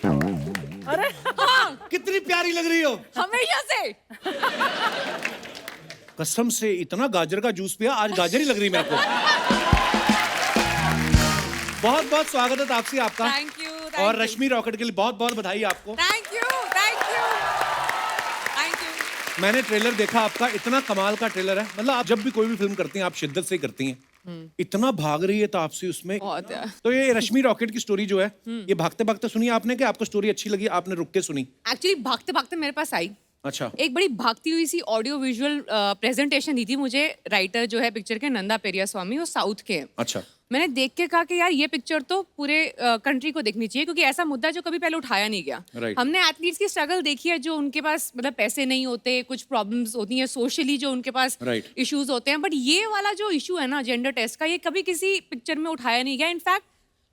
अरे हाँ, कितनी प्यारी लग रही हो। हमेशा से। कसम से इतना गाजर का जूस पिया, आज गाजर ही लग रही मेरे को। बहुत बहुत स्वागत है तापसी आपका। Thank you. और रश्मि रॉकेट के लिए बहुत बहुत बधाई आपको। Thank you, thank you, thank you. मैंने ट्रेलर देखा आपका, इतना कमाल का ट्रेलर है। मतलब आप जब भी कोई भी फिल्म करती हैं आप शिद्दत से ही करती हैं। इतना भाग रही है तापसी उसमें। बहुत है। तो ये रश्मि रॉकेट की स्टोरी जो है, ये भागते भागते सुनी आपने कि आपको स्टोरी अच्छी लगी, आपने रुक के सुनी? एक्चुअली भागते भागते मेरे पास आई। अच्छा। एक बड़ी भागती हुई सी ऑडियो विजुअल प्रेजेंटेशन दी थी मुझे राइटर जो है पिक्चर के, नंदा पेरिया स्वामी, वो साउथ के हैं। अच्छा। मैंने देख के कहा कि यार ये पिक्चर तो पूरे कंट्री को देखनी चाहिए, क्योंकि ऐसा मुद्दा जो कभी पहले उठाया नहीं गया। Right. हमने एथलीट्स की स्ट्रगल देखी है, जो उनके पास मतलब पैसे नहीं होते, कुछ प्रॉब्लम्स होती हैं सोशली, जो उनके पास Right. इश्यूज होते हैं। बट ये वाला जो इशू है ना जेंडर टेस्ट का, ये कभी किसी पिक्चर में उठाया नहीं गया। इनफैक्ट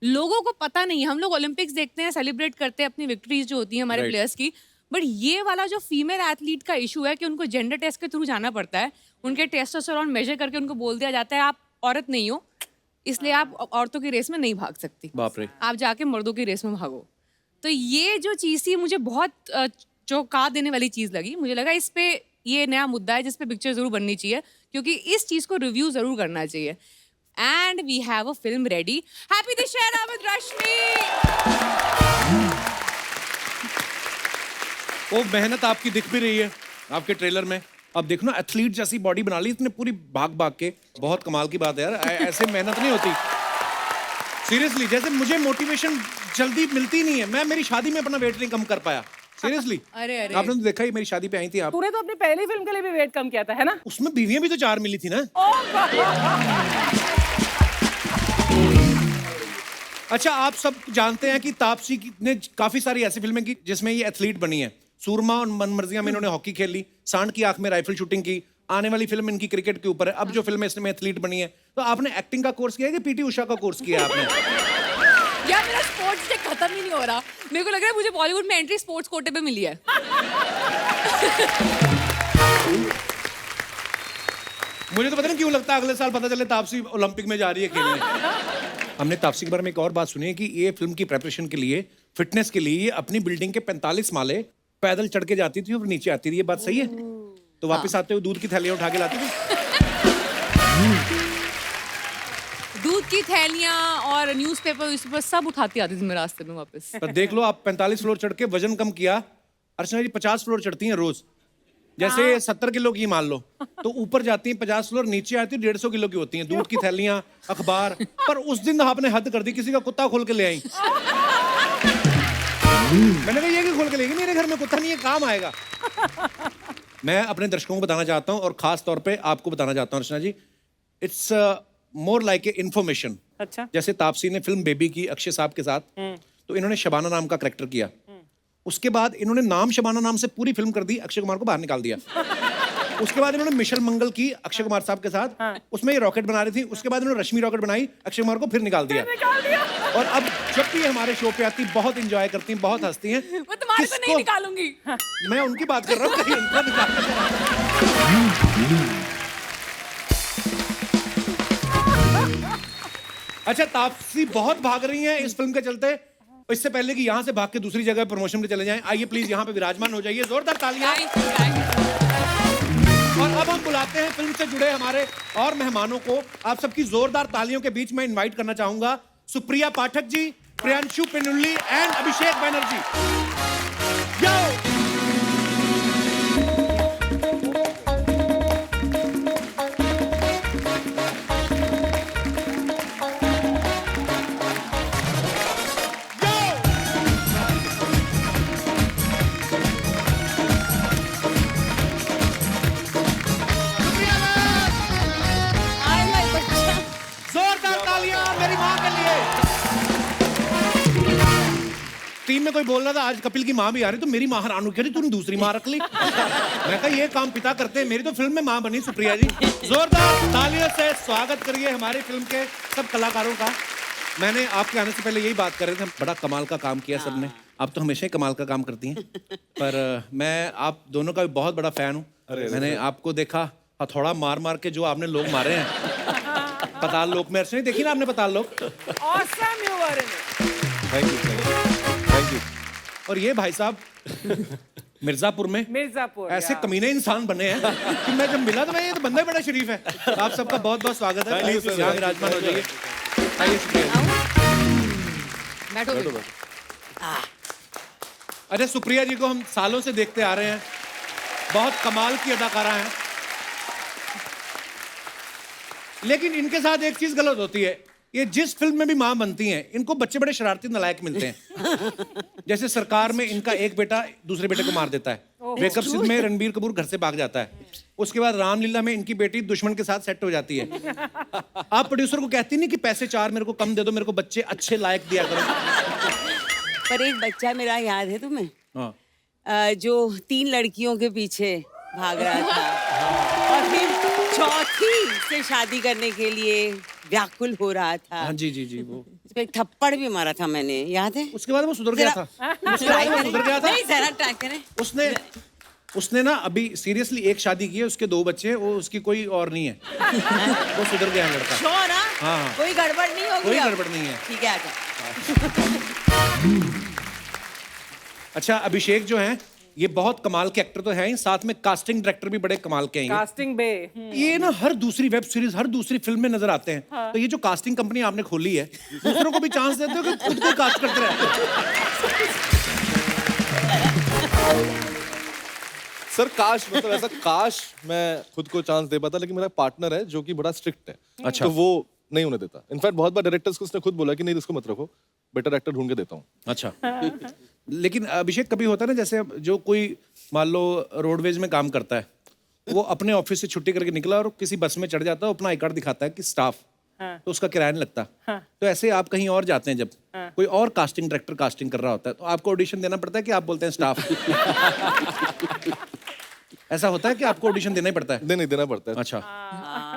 लोगों को पता नहीं है। हम लोग ओलंपिक्स देखते हैं, सेलिब्रेट करते हैं अपनी विक्ट्रीज जो होती हैं हमारे Right. प्लेयर्स की, बट ये वाला जो फीमेल एथलीट का इशू है कि उनको जेंडर टेस्ट के थ्रू जाना पड़ता है, उनके टेस्टोस्टेरोन मेजर करके उनको बोल दिया जाता है आप औरत नहीं हो, इसलिए आप औरतों की रेस में नहीं भाग सकती, बाप रे। आप जाके मर्दों की रेस में भागो। तो ये जो चीज़ थी मुझे बहुत चौंका देने वाली चीज़ लगी। मुझे लगा इस पे ये नया मुद्दा है जिस पे पिक्चर जरूर बननी चाहिए, क्योंकि इस चीज़ को रिव्यू जरूर करना चाहिए। And we have a film ready. Happy Dussehra with Rashmi. वो मेहनत आपकी दिख भी रही है आपके ट्रेलर में। अब देखो ना, एथलीट जैसी बॉडी बना ली इसने पूरी भाग भाग के। बहुत कमाल की बात है यार, ऐसे मेहनत नहीं होती सीरियसली। जैसे मुझे मोटिवेशन जल्दी मिलती नहीं है, मैं मेरी शादी में अपना वेट नहीं कम कर पाया सीरियसली। अरे अरे, आपने तो देखा ही, मेरी शादी पे आई थी आप। तूने तो अपनी पहली फिल्म के लिए भी वेट कम किया था, है ना? उसमें बीवियां भी तो 4 मिली थी ना। अच्छा, आप सब जानते हैं कि तापसी ने काफी सारी ऐसी फिल्में की जिसमें ये एथलीट बनी है। सूरमा और मनमर्जियां में इन्होंने हॉकी खेल ली, सांड की आंख में राइफल शूटिंग की, आने वाली फिल्म इनकी क्रिकेट के ऊपर है। अब जो फिल्म है इसमें एथलीट बनी है। तो आपने एक्टिंग का कोर्स किया है कि पीटी उषा का कोर्स किया है आपने? यार मेरा स्पोर्ट्स डे खत्म ही नहीं हो रहा। मेरे को लग रहा है मुझे बॉलीवुड में एंट्री स्पोर्ट्स कोटे पे मिली है। मुझे तो पता नहीं क्यों लगता है अगले साल पता चले तापसी ओलंपिक में जा रही है खेलने। हमने तापसी के बारे में एक और बात सुनी है कि ये फिल्म की प्रेपरेशन के लिए, फिटनेस के लिए ये अपनी बिल्डिंग के 45 माले पैदल चढ़ के जाती थी और नीचे आती थी। ये बात सही है? तो वापस आते हुए दूध की थैलियां उठा के लाती थी। दूध की थैलियां और न्यूज़पेपर सब उठाती आती थी मैं रास्ते में वापस। पर देख लो, आप 45 फ्लोर चढ़ के वजन कम किया। अर्चना जी 50 फ्लोर चढ़ती हैं रोज। जैसे 70 किलो की मान लो, तो ऊपर जाती हैं 50 फ्लोर, नीचे आती है 150 किलो की होती हैं। दूध की थैलियां, अखबार। पर उस दिन आपने हद कर दी, किसी का कुत्ता खोल के ले आई। मैंने कहा ये कि खोल के लेगी, मेरे घर में कुत्ता नहीं है, काम आएगा। मैं अपने दर्शकों को बताना चाहता हूँ और खास तौर पे आपको बताना चाहता हूँ Archana ji, it's more like a information. अच्छा। जैसे तापसी ने फिल्म बेबी की अक्षय साहब के साथ, तो इन्होंने शबाना नाम का कैरेक्टर किया। उसके बाद इन्होंने नाम शबाना नाम से पूरी फिल्म कर दी, अक्षय कुमार को बाहर निकाल दिया। उसके बाद इन्होंने मिशन मंगल की अक्षय कुमार साहब के साथ, उसमें ये रॉकेट बना रही थी। उसके बाद इन्होंने रश्मि रॉकेट बनाई, अक्षय कुमार को फिर निकाल दिया। और अब जब भी हमारे शो पे आती, बहुत एंजॉय करती हैं, बहुत हंसती हैं। मैं तुम्हारे को नहीं निकालूंगी। मैं उनकी बात कर रहा हूँ, कहीं उनको निकाल। अच्छा, तापसी बहुत भाग रही हैं इस फिल्म के चलते। इससे पहले कि यहाँ से भाग के दूसरी जगह प्रमोशन पे चले जाएं, आइए प्लीज यहाँ पे विराजमान हो जाइए। जोरदार तालियां। और अब हम बुलाते हैं फिल्म से जुड़े हमारे और मेहमानों को। आप सबकी जोरदार तालियों के बीच में इनवाइट करना चाहूंगा Supriya Pathak ji, Priyanshu Painyuli and Abhishek Banerjee. Yo! Team में कोई बोल रहा था आज कपिल की माँ भी आ रही, तो मेरी माँ हैरान कह रही तूने दूसरी माँ रख ली। मैं कहा ये काम पिता करते हैं, मेरी तो फिल्म में माँ बनी सुप्रिया जी। जोरदार तालियों से स्वागत करिए हमारी फिल्म के सब कलाकारों का। मैंने आपके आने से पहले यही बात कर रहे थे, बड़ा कमाल का काम किया सबने। आप तो हमेशा ही कमाल का काम करती हैं, पर मैं आप दोनों का भी बहुत बड़ा फैन हूँ। मैंने आपको देखा हथौड़ा मार मार के जो आपने लोग मारे हैं पताल लोक में। अर्चना देखी ना आपने पताल लोक? Awesome you were in it. Thank you, thank you. और ये भाई साहब मिर्जापुर में मिर्जापुर ऐसे कमीने इंसान बने हैं कि मैं जब मिला तो मैं ये तो बंदा ही बड़ा शरीफ है। आप सबका बहुत बहुत स्वागत है। यहाँ विराजमान हो जाइए। आइए, शुक्रिया। बैठो। अरे सुप्रिया जी को हम सालों से देखते आ रहे हैं, बहुत कमाल की अदाकारा हैं, लेकिन इनके साथ एक चीज गलत होती है, ये जिस फिल्म में भी मां बनती हैं इनको बच्चे बड़े शरारती नालायक मिलते हैं। जैसे सरकार में इनका एक बेटा दूसरे बेटे को मार देता है, वेकअप सिद्ध में रणबीर कपूर घर से भाग जाता है, उसके बाद रामलीला में इनकी बेटी दुश्मन के साथ सेट हो जाती है। आप प्रोड्यूसर को कहती नहीं कि पैसे 4 मेरे को कम दे दो, मेरे को बच्चे अच्छे लायक दिया करो। पर एक बच्चा मेरा याद है तुम्हें, हाँ। जो 3 लड़कियों के पीछे भाग रहा था और फिर चौथी से शादी करने के लिए व्याकुल हो रहा था। हाँ जी जी जी, वो उस पे एक थप्पड़ भी मारा था मैंने, याद है? उसके बाद वो सुधर गया था। उसके बाद वो सुधर गया था। नहीं, जरा ट्राई करें। उसने ना अभी सीरियसली एक शादी की है, उसके 2 बच्चे हैं, वो उसकी कोई और नहीं है। वो सुधर गया है लड़का। श्योर? हाँ। कोई गड़बड़ नहीं होगी? कोई अब? गड़बड़ नहीं है। ठीक है, आजा। अच्छा, अभिषेक जो हैं ये बहुत कमाल के एक्टर तो हैं ही, साथ में कास्टिंग डायरेक्टर भी बड़े कमाल के हैं। कास्टिंग बे ये ना हर दूसरी वेब सीरीज, हर दूसरी फिल्म में नजर आते हैं। तो ये जो कास्टिंग कंपनी आपने खोली है, दूसरों को भी चांस देते हो कि खुद को कास्ट करते रहते हो? सर काश, मतलब ऐसा काश मैं खुद को चांस दे पाता, लेकिन मेरा पार्टनर है जो कि बड़ा स्ट्रिक्ट है। अच्छा। तो वो नहीं होने देता। इनफैक्ट बहुत बार डायरेक्टर्स को उसने खुद बोला कि नहीं इसको मत रखो, बेटर एक्टर ढूंढ के देता हूँ। अच्छा। लेकिन अभिषेक कभी होता है ना, जैसे जो कोई मान लो रोडवेज में काम करता है, वो अपने ऑफिस से छुट्टी करके निकला और किसी बस में चढ़ जाता है, अपना आई कार्ड दिखाता है कि स्टाफ, तो उसका किराया नहीं लगता। तो ऐसे आप कहीं और जाते हैं, जब कोई और कास्टिंग डायरेक्टर कास्टिंग कर रहा होता है, तो आपको ऑडिशन देना पड़ता है कि आप बोलते हैं स्टाफ? ऐसा होता है कि आपको ऑडिशन देना ही पड़ता है? नहीं, देना पड़ता है। अच्छा।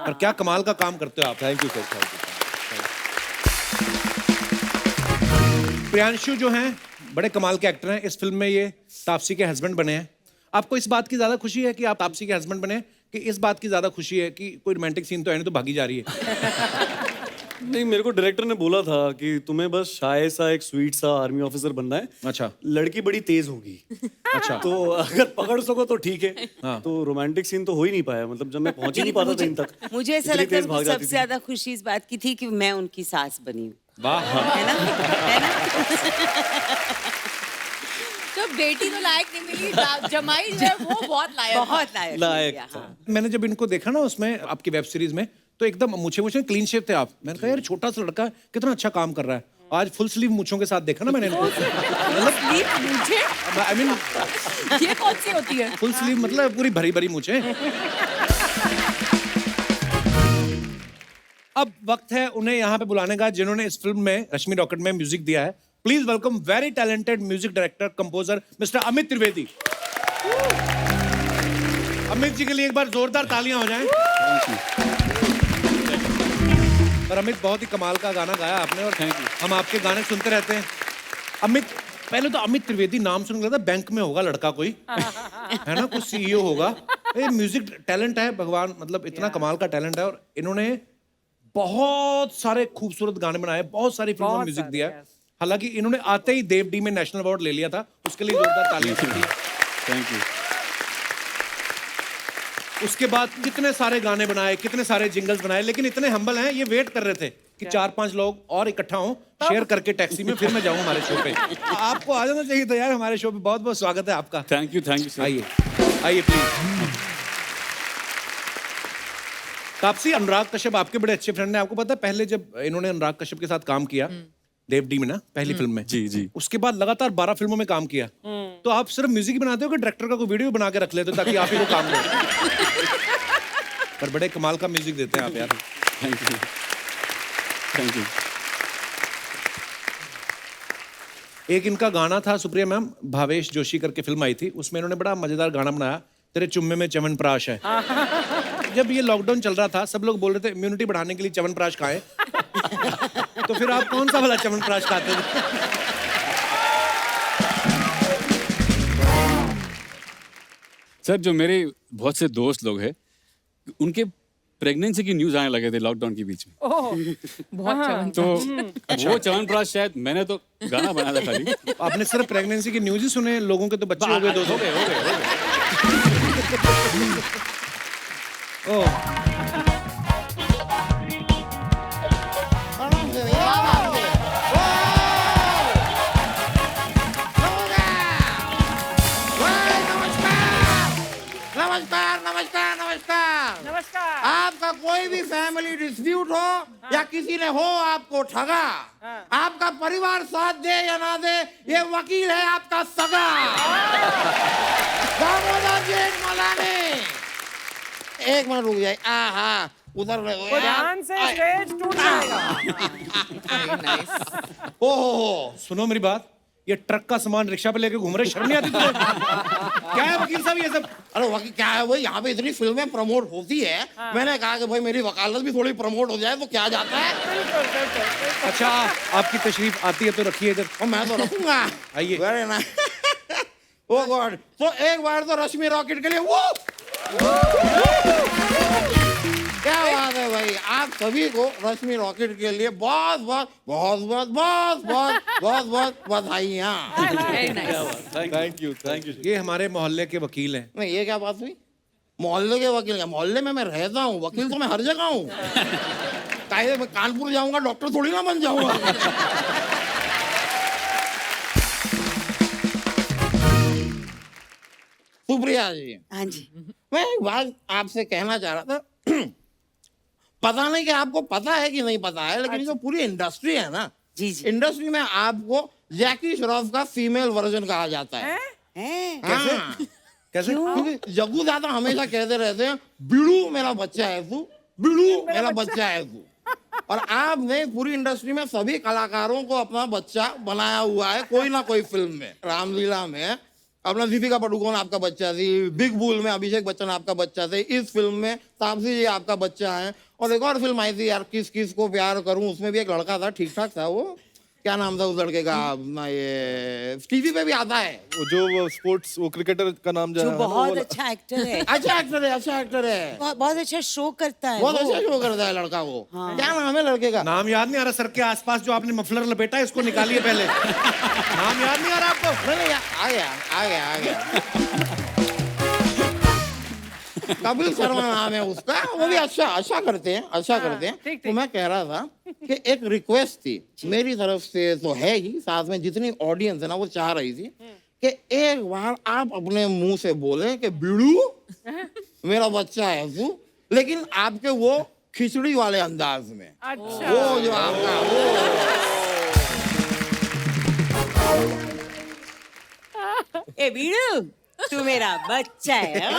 पर क्या कमाल का काम करते हो आप। Thank you sir, thank you. Priyanshu जो हैं बड़े कमाल के एक्टर हैं। इस फिल्म में ये तापसी के हस्बैंड बने हैं। आपको इस बात की ज्यादा खुशी है कि आप तापसी के हस्बैंड बने, कि इस बात की ज्यादा खुशी है कि कोई रोमांटिक सीन तो है नहीं तो भागी जा रही है? नहीं, मेरे को डायरेक्टर ने बोला था कि तुम्हें बस शाय सा एक स्वीट सा आर्मी ऑफिसर बनना है। अच्छा। लड़की बड़ी तेज होगी। अच्छा। तो अगर पकड़ सको तो ठीक है। तो रोमांटिक सीन तो हो ही नहीं पाया, मतलब जब मैं पहुंच ही नहीं पाता था इन तक। मुझे ऐसा लगता है कि सबसे ज्यादा खुशी इस बात की थी कि मैं उनकी सास बनी हूँ। वाह। है ना? है ना? तो बेटी तो लायक नहीं मिली, जमाई जो है वो बहुत लायक। बहुत लायक था। मैंने जब इनको देखा ना उसमें आपकी वेब सीरीज में, तो एकदम मूछे क्लीन शेव थे आप। मैंने कहा यार छोटा सा लड़का कितना अच्छा काम कर रहा है। आज फुल स्लीव मूछों के साथ देखा ना मैंने इनको। आई मीन ये कौन सी होती है? फुल स्लीव मतलब पूरी भरी भरी मूछें। अब वक्त है उन्हें यहाँ पे बुलाने का, जिन्होंने इस फिल्म में रश्मि रॉकेट में म्यूजिक दिया है। Please welcome very talented music director composer mister Amit Trivedi. Amit ji के लिए एक बार जोरदार तालियां हो जाएं। और अमित, बहुत ही कमाल का गाना गाया आपने, और हम आपके गाने सुनते रहते हैं। अमित, पहले तो अमित त्रिवेदी नाम सुन लगा था बैंक में होगा लड़का कोई, है ना, कुछ सीईओ होगा। ये म्यूजिक टैलेंट है भगवान, मतलब इतना कमाल का टैलेंट है। और इन्होंने बहुत सारे खूबसूरत गाने बनाए, बहुत सारी फिल्मों में म्यूजिक दिया है। हालांकि इन्होंने आते ही देव डी में नेशनल अवार्ड ले लिया था, उसके लिए जोरदार तालियां। Thank you. उसके बाद कितने सारे गाने बनाए, कितने सारे जिंगल्स बनाए, लेकिन इतने हम्बल हैं, ये वेट कर रहे थे कि 4-5 लोग और इकट्ठा हों, शेयर करके टैक्सी में, फिर मैं जाऊं हमारे शो पे। आपको आ जाना चाहिए था यार हमारे शो पे। बहुत बहुत स्वागत है आपका। Thank you sir. आइए आइए प्लीज। तापसी, अनुराग कश्यप आपके बड़े अच्छे फ्रेंड हैं। आपको पता है पहले जब इन्होंने अनुराग कश्यप के साथ काम किया देव डी में ना, पहली फिल्म में, जी, उसके बाद लगातार 12 फिल्मों में काम किया। तो आप सिर्फ म्यूजिक बनाते हो कि डायरेक्टर का कोई वीडियो बना के रख लेते हो ताकि आप ही को काम करो? पर बड़े कमाल का म्यूजिक देते हैं आप यार। Thank you. एक इनका गाना था सुप्रिया मैम, भावेश जोशी करके फिल्म आई थी, उसमें इन्होंने बड़ा मजेदार गाना बनाया, तेरे चुम्मे में च्यवनप्राश है। जब ये लॉकडाउन चल रहा था, सब लोग बोल रहे थे इम्यूनिटी बढ़ाने के लिए च्यवनप्राश खाएं। तो फिर आप कौन सा वाला च्यवनप्राश खाते थे? सर, जो मेरे बहुत से दोस्त लोग हैं, उनके प्रेगनेंसी की न्यूज आने लगे थे लॉकडाउन के बीच में, ओह बहुत चवन तो वो च्यवनप्राश शायद, मैंने तो गाना बनाया था खाली। आपने सिर्फ प्रेगनेंसी की न्यूज ही सुने, लोगों के तो बच्चे हो गए 200। ओह नमस्कार नमस्कार नमस्कार नमस्कार। आपका कोई भी फैमिली डिस्प्यूट हो या किसी ने हो आपको ठगा, आपका परिवार साथ दे या ना दे, ये वकील है आपका सगा दामोदर जेठमलानी। एक मिनट रुक जाए। हाँ उधर वो ध्यान से स्टेज टूट जाएगा। ओहो सुनो मेरी बात, ये ट्रक का सामान रिक्शा पे लेके घूम रहे, शर्म नहीं आती तुम्हें? क्या है वकील साहब ये सब? अरे वकील क्या है भाई, यहाँ पे इतनी फिल्में प्रमोट होती है, मैंने कहा कि भाई मेरी वकालत भी थोड़ी प्रमोट हो जाए तो क्या जाता है। अच्छा आपकी तशरीफ आती है तो रखिए इधर। और मैं तो रखूंगा। आइए। Very nice. ओ गॉड, तो एक बार तो रश्मि रॉकेट के लिए वो क्या बात है भाई, आप सभी को रश्मि रॉकेट के लिए बहुत बहुत बहुत बहुत बहुत बहुत बहुत बहुत बधाइयाँ। थैंक यू ये हमारे मोहल्ले के वकील हैं। नहीं ये क्या बात हुई, मोहल्ले के वकील क्या, मोहल्ले में मैं रहता हूँ, वकील तो मैं हर जगह हूँ। कायदे मैं कानपुर जाऊंगा डॉक्टर थोड़ी ना बन जाऊंगा। सुप्रिया जी, हाँ जी। मैं एक बात आपसे कहना चाह रहा था। पता नहीं कि आपको पता है कि नहीं पता है, लेकिन जो पूरी इंडस्ट्री है ना, जी जी। इंडस्ट्री में आपको जैकी श्रॉफ का फीमेल वर्जन कहा जाता है। हैं? हाँ। कैसे? क्योंकि जग्गू दादा हमेशा कहते रहते हैं बिड़ू मेरा बच्चा है तू, बिड़ू मेरा बच्चा है तू। और आपने पूरी इंडस्ट्री में सभी कलाकारों को अपना बच्चा बनाया हुआ है कोई ना कोई फिल्म में। रामलीला में अपना दीपिका पादुकोण आपका बच्चा थी, बिग बुल में अभिषेक बच्चन आपका बच्चा थे, इस फिल्म में तापसी जी आपका बच्चा है। और एक और फिल्म आई थी यार, किस किस को प्यार करूं, उसमें भी एक लड़का था, ठीक ठाक था वो, क्या नाम था उस लड़के का, अपना ये टीवी पे भी आता है वो जो स्पोर्ट्स वो क्रिकेटर का नाम जो जाना बहुत अच्छा एक्टर है, अच्छा एक्टर है, अच्छा एक्टर है, बहुत अच्छा शो करता है बहुत वो। अच्छा शो करता है लड़का वो। क्या नाम है लड़के का? नाम याद नहीं आ रहा। सर के आसपास जो आपने मफलर लपेटा है इसको निकालिए पहले। नाम याद नहीं आ रहा आपको? नहीं आ गया आ गया आ गया। कपिल शर्मा नाम है उसका, वो भी अच्छा करते हैं, अच्छा करते हैं। ठीक, तो मैं कह रहा था कि एक रिक्वेस्ट थी मेरी तरफ से, तो है ही, साथ में जितनी ऑडियंस है ना वो चाह रही थी कि एक बार आप अपने मुंह से बोले कि बिड़ू मेरा बच्चा है तू, लेकिन आपके वो खिचड़ी वाले अंदाज में। अच्छा। वो जो आपका वो ए बीड़ू तू मेरा बच्चा है। क्या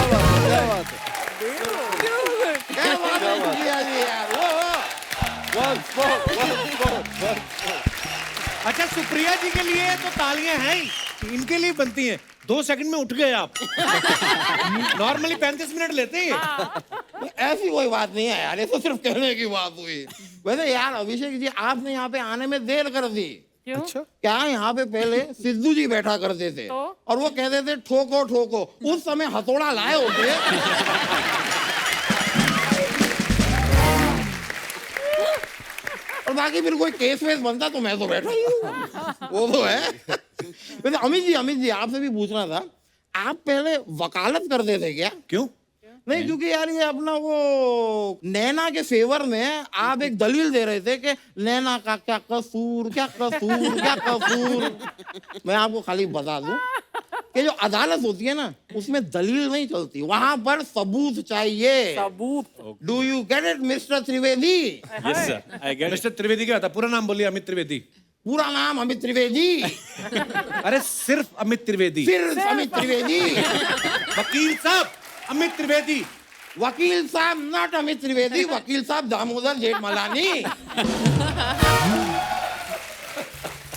बात है, क्या बात है। क्या बात है सुप्रिया जी यार, अच्छा सुप्रिया जी के लिए तो तालियां हैं ही, इनके लिए बनती हैं। 2 सेकंड में उठ गए आप। नॉर्मली 35 मिनट लेते हैं। ऐसी कोई बात नहीं है यार, ये तो सिर्फ कहने की बात हुई। वैसे यार अभिषेक जी, आपने यहाँ पे आने में देर कर दी। क्यों? क्या यहाँ पे पहले सिद्धू जी बैठा करते थे और वो कहते थे ठोको ठोको, उस समय हथौड़ा लाए होते। और बाकी फिर कोई केस वेस बनता तो मैं तो बैठा ही हूँ, वो तो है। वैसे अमित जी आपसे भी पूछना था, आप पहले वकालत करते थे क्या? क्यों? नहीं क्योंकि यार ये अपना वो नैना के फेवर में आप एक दलील दे रहे थे कि नैना का क्या कसूर, क्या कसूर, क्या कसूर। मैं आपको खाली बता दूं कि जो अदालत होती है ना, उसमें दलील नहीं चलती, वहां पर सबूत चाहिए। सबूत। Do you get it mister Trivedi? Yes sir, I get mister Trivedi क्या था? पूरा नाम बोलिए। अमित त्रिवेदी। पूरा नाम अमित त्रिवेदी। अरे सिर्फ अमित त्रिवेदी। फिर अमित त्रिवेदी। वकील साहब अमित त्रिवेदी। वकील साहब नॉट अमित त्रिवेदी, वकील साहब दामोदर जेठमलानी।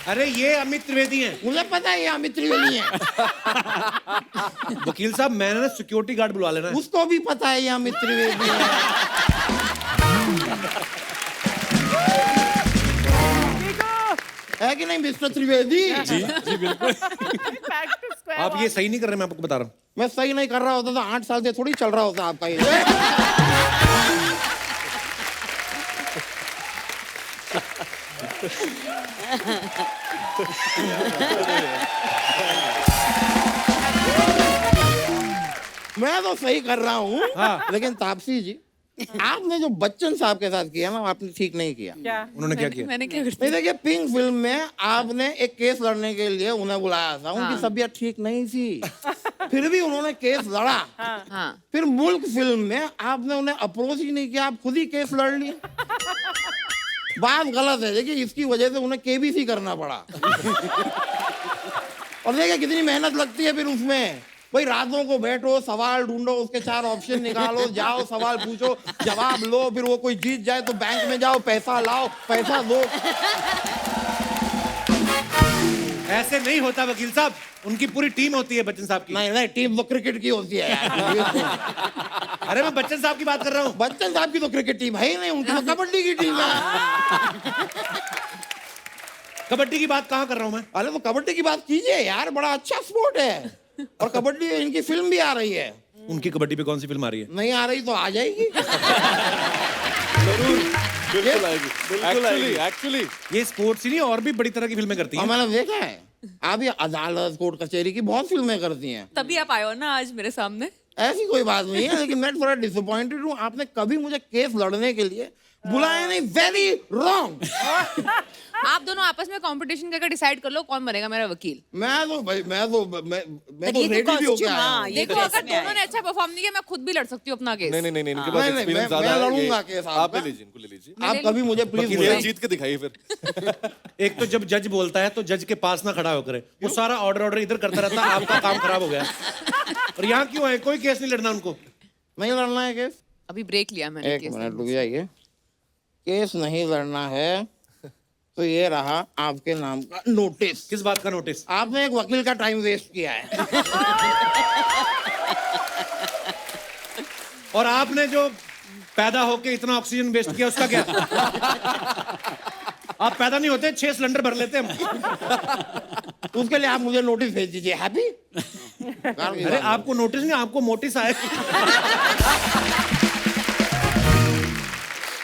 अरे ये अमित त्रिवेदी हैं। मुझे पता है ये अमित त्रिवेदी है। वकील साहब मैंने ना सिक्योरिटी गार्ड बुलवा लेना है। उसको भी पता है ये अमित त्रिवेदी है। है कि नहीं mister Trivedi? Back to square आप one. ये सही नहीं कर रहे, मैं आपको बता रहा हूँ। मैं सही नहीं कर रहा होता तो 8 साल से थोड़ी चल रहा होता आपका ये। मैं तो सही कर रहा हूँ, लेकिन तापसी जी आपने जो बच्चन साहब के साथ किया ना, आपने ठीक नहीं किया। क्या? उन्होंने क्या किया? मैंने क्या कर नहीं देखिए, पिंक फिल्म में आपने एक केस लड़ने के लिए उन्हें बुलाया था, उनकी तबीयत ठीक नहीं थी, फिर भी उन्होंने केस लड़ा। हाँ फिर मुल्क फिल्म में आपने उन्हें अप्रोच ही नहीं किया, आप खुद ही केस लड़ लिए। बात गलत है, देखिए इसकी वजह से उन्हें केबीसी करना पड़ा। और देखिए कितनी मेहनत लगती है फिर उसमें, भाई रातों को बैठो, सवाल ढूंढो, उसके 4 ऑप्शन निकालो, जाओ सवाल पूछो, जवाब लो, फिर वो कोई जीत जाए तो बैंक में जाओ, पैसा लाओ, पैसा दो। ऐसे नहीं होता वकील साहब, उनकी पूरी टीम होती है बच्चन साहब की। नहीं नहीं, टीम तो क्रिकेट की होती है यार। अरे मैं बच्चन साहब की बात कर रहा हूँ। बच्चन साहब की तो क्रिकेट टीम है ही नहीं, उनकी तो कबड्डी की टीम है। कबड्डी की बात कहाँ कर रहा हूँ मैं? अरे तो कबड्डी की बात कीजिए यार, बड़ा अच्छा स्पोर्ट है, और कबड्डी इनकी फिल्म भी आ रही है। उनकी कबड्डी पे कौन सी फिल्म आ रही है? नहीं आ रही तो आ जाएगी। बिल्कुल आएगी। एक्चुअली ये स्पोर्ट्स ही नहीं, और भी बड़ी तरह की फिल्में करती और हैं। मैंने देखा है, आप ये अदालत कोर्ट कचहरी की बहुत फिल्में करती हैं। तभी आप आए हो ना आज मेरे सामने। ऐसी कोई बात नहीं है, लेकिन मैं थोड़ा डिसअपॉइंटेड हूँ, आपने कभी मुझे केस लड़ने के लिए बुलाया नहीं। Very wrong. आप दोनों आपस में कंपटीशन करके डिसाइड कर लो कौन बनेगा मेरा वकील। मैं तो ये रेडी भी होके आया हाँ, हूँ। ये देखो तो अगर इसमें आए। दोनों ने अच्छा परफॉर्म नहीं किया, मैं खुद भी लड़ सकती हूँ अपना केस। नहीं, इनके नहीं, पास नहीं, एक्सपीरियंस मैं ज्यादा है। लड़ूंगा केस आप आपका। ले लीजिए, इनको ले लीजिए। आप कभी मुझे प्लीज ये बुलाइए। जीत के दिखाइए फिर। एक तो जब जज बोलता है तो जज के पास ना खड़ा होकर, वो सारा ऑर्डर इधर करता रहता है, आपका काम खराब हो गया। और यहाँ क्यों आए? कोई केस नहीं लड़ना उनको। नहीं लड़ना है केस? अभी ब्रेक लिया मैंने एक केस। मिनट रुक जाइए। केस नहीं लड़ना है तो ये रहा आपके नाम का नोटिस। किस बात का नोटिस? आपने एक वकील का टाइम वेस्ट किया है। और आपने जो पैदा होके इतना ऑक्सीजन वेस्ट किया, उसका क्या? आप पैदा नहीं होते, 6 सिलेंडर भर लेते हम। उसके लिए आप मुझे नोटिस भेज दीजिए। हैप्पी? अरे आपको नोटिस नहीं, आपको मोटिस आए।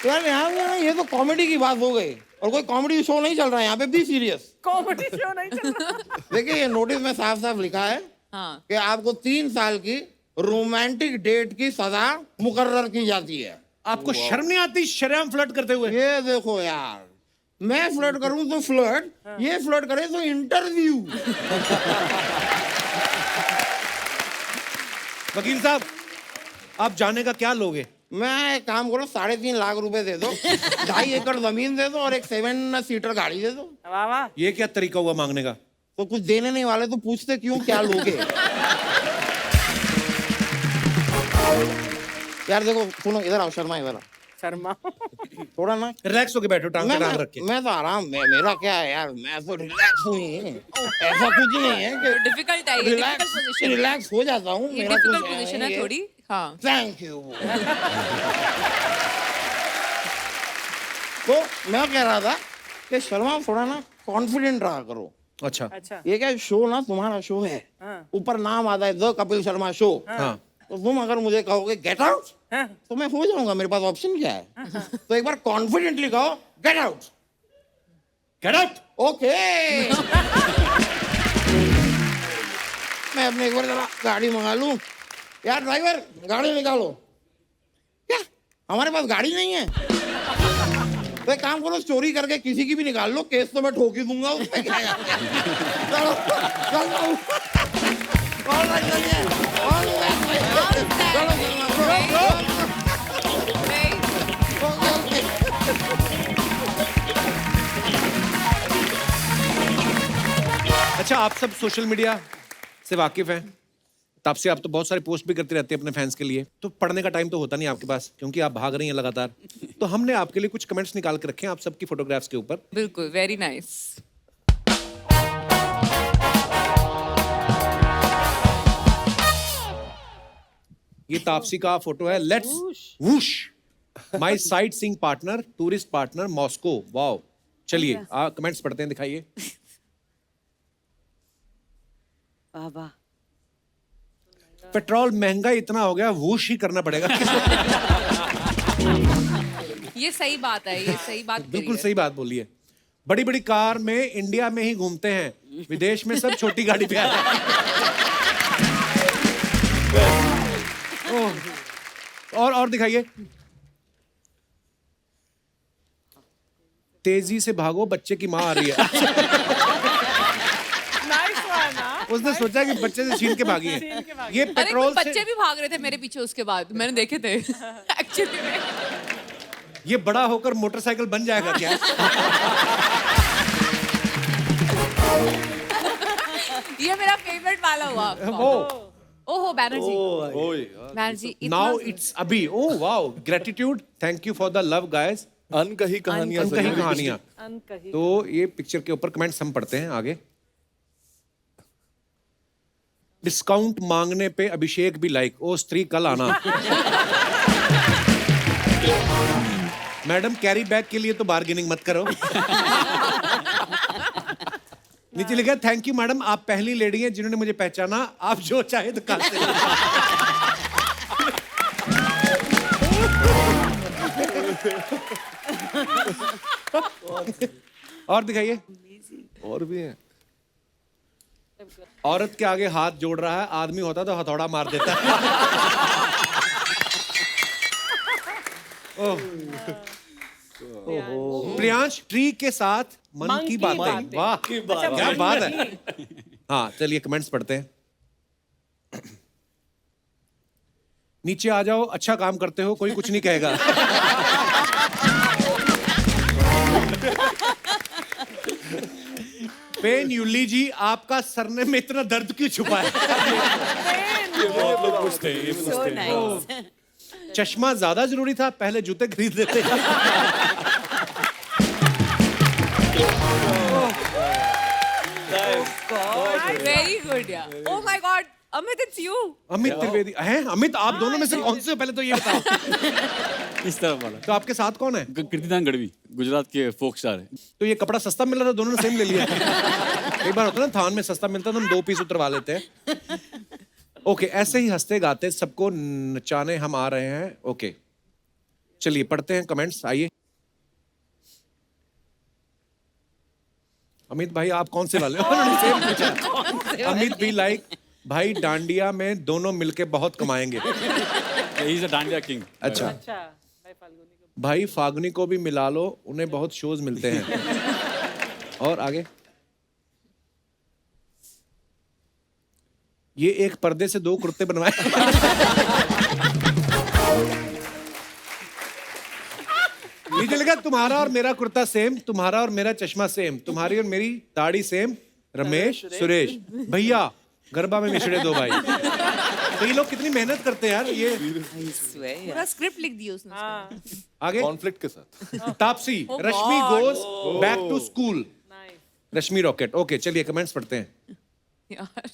यार यहाँ ये तो कॉमेडी की बात हो गई, और कोई कॉमेडी शो नहीं चल रहा है यहाँ पे। Be serious. Comedy show नहीं चल रहा। देखिए ये नोटिस में साफ साफ लिखा है हाँ कि आपको 3 साल की रोमांटिक डेट की सजा मुकर्रर की जाती है। आपको शर्म नहीं आती शरेआम फ्लर्ट करते हुए? ये देखो यार, मैं फ्लर्ट करूं तो फ्लर्ट, ये फ्लर्ट करे तो इंटरव्यू। वकील साहब, आप जाने का क्या लोगे? मैं एक काम करो, 3.5 लाख रुपए दे दो, 2.5 एकड़ जमीन दे दो, और एक 7 सीटर गाड़ी दे दो। वाह वाह। ये क्या तरीका हुआ मांगने का? तो कुछ देने नहीं वाले तो पूछते क्यों, क्या लोगे? यार देखो सुनो, इधर आओ शर्मा, इधर आओ शर्मा। थोड़ा ना। रिलैक्स होके बैठो, टांग पे टांग रख के। मैं तो आराम, मेरा क्या है यार, मैं तो रिलैक्स हूँ ही। ऐसा कुछ नहीं है कि डिफिकल्ट है ये, डिफिकल्ट पोजीशन। रिलैक्स हो जाता हूँ। ये मेरा डिफिकल्ट कुछ पोजीशन नहीं है थोड़ी। हाँ थैंक यू। तो मैं कह रहा था कि शर्मा थोड़ा ना कॉन्फिडेंट रहा करो। अच्छा। अच्छा। ये क्या शो ना तुम्हारा शो है, हाँ। ऊपर नाम आता है द कपिल शर्मा शो। हाँ। तो तुम अगर मुझे कहोगे गेट आउट, हाँ। तो मैं हो जाऊंगा, मेरे पास ऑप्शन क्या है? तो एक बार कॉन्फिडेंटली कहो get out. Get out. Okay. मैं अपने एक बार जरा गाड़ी मंगा लूं। यार ड्राइवर, गाड़ी निकालो। क्या हमारे पास गाड़ी नहीं है? तो एक काम करो, चोरी करके किसी की भी निकाल लो, केस तो मैं ठोक ही दूंगा उसमें। क्या है? चलो चलो। All right, चलिए। All right, चलो, चलो, ओके। अच्छा, आप सब सोशल मीडिया से वाकिफ हैं। तापसी, आप तो बहुत सारे पोस्ट भी करते रहते हैं अपने फैंस के लिए, तो पढ़ने का टाइम तो होता नहीं आपके पास, क्योंकि आप भाग रही हैं लगातार। तो हमने आपके लिए कुछ कमेंट्स निकाल के रखे हैं आप सबकी फोटोग्राफ्स के ऊपर। बिल्कुल, वेरी नाइस। ये तापसी का फोटो है। Let's whoosh my sight seeing partner, tourist partner, Moscow. Wow, चलिए कमेंट्स पढ़ते हैं, दिखाइए। वाह वाह। पेट्रोल महंगा इतना हो गया, वूश ही करना पड़ेगा। ये सही बात है, ये सही बात बिल्कुल सही बात बोली है। बड़ी बड़ी कार में इंडिया में ही घूमते हैं, विदेश में सब छोटी गाड़ी पे आते हैं। और दिखाइए। तेजी से भागो, बच्चे की माँ आ रही है। Nice one. हाँ उसने सोचा कि बच्चे से छीन के भागी है। ये अरे पेट्रोल कुछ से बच्चे भी भाग रहे थे मेरे पीछे उसके बाद, मैंने देखे थे एक्चुअली में। ये बड़ा होकर मोटरसाइकिल बन जाएगा क्या? ये मेरा फेवरेट वाला हुआ। वो ओहो बैनर्जी, ओए बैनर्जी नाउ इट्स अभी। Oh wow, gratitude, thank you for the love guys. अनकही कहानियां कहीं कहानियां। अनकही। तो ये पिक्चर के ऊपर कमेंट्स हम पढ़ते हैं आगे। डिस्काउंट मांगने पे अभिषेक भी लाइक, ओ स्त्री कल आना। मैडम कैरी बैग के लिए तो बार्गेनिंग मत करो। नीचे लिखा थैंक यू मैडम, आप पहली लेडी हैं जिन्होंने मुझे पहचाना, आप जो चाहे तो कर सकते। और दिखाइए। और भी हैं। औरत के आगे हाथ जोड़ रहा है, आदमी होता तो हथौड़ा मार देता है। प्रियांश, ट्री के साथ मन की बातें। वाह क्या बात है। हाँ चलिए कमेंट्स पढ़ते हैं। नीचे आ जाओ, अच्छा काम करते हो, कोई कुछ नहीं कहेगा। पेन यूली जी, आपका सरने में इतना दर्द क्यों छुपा है? बहुत लोग पूछते हैं, ये So पूछते हैं। nice. चश्मा ज्यादा जरूरी था, पहले जूते खरीद लेते। वेरी गुड यार। Oh my God, Amit it's you. Amit Trivedi हैं? अमित, आप दोनों में से कौन से हो? पहले तो ये बताओ। इस तरफ वाला तो आपके साथ कौन है? कीर्तिदान गढ़वी, गुजरात के फोक स्टार है। तो ये कपड़ा सस्ता मिल रहा था, दोनों ने सेम ले लिया। एक बार होता है ना, थान में सस्ता मिलता तो हम 2 पीस उतरवा लेते हैं। ओके, ऐसे ही हंसते गाते सबको नचाने हम आ रहे हैं। ओके चलिए पढ़ते हैं कमेंट्स, आइए। अमित भाई आप कौन से वाले हो? उन्होंने सेम पूछा। अमित भी लाइक, भाई डांडिया में दोनों मिलके बहुत कमाएंगे। He is a dandiya king. अच्छा, अच्छा भाई फाल्गुनी को। भाई फागुनी को भी मिला लो, उन्हें बहुत शोज मिलते हैं। और आगे, ये एक पर्दे से 2 कुर्ते बनवाए। नीचे लिखा तुम्हारा और मेरा कुर्ता सेम, तुम्हारा और मेरा चश्मा सेम, तुम्हारी और मेरी दाढ़ी सेम, रमेश सुरेश। भैया गरबा में मिश्रे 2 भाई। तो ये लोग कितनी मेहनत करते हैं यार। ये I swear. पूरा स्क्रिप्ट लिख दी उसने। आगे कॉन्फ्लिक्ट के साथ। Taapsee, Rashmi goes back to school. Rashmi rocket. Okay चलिए कमेंट्स पढ़ते हैं। यार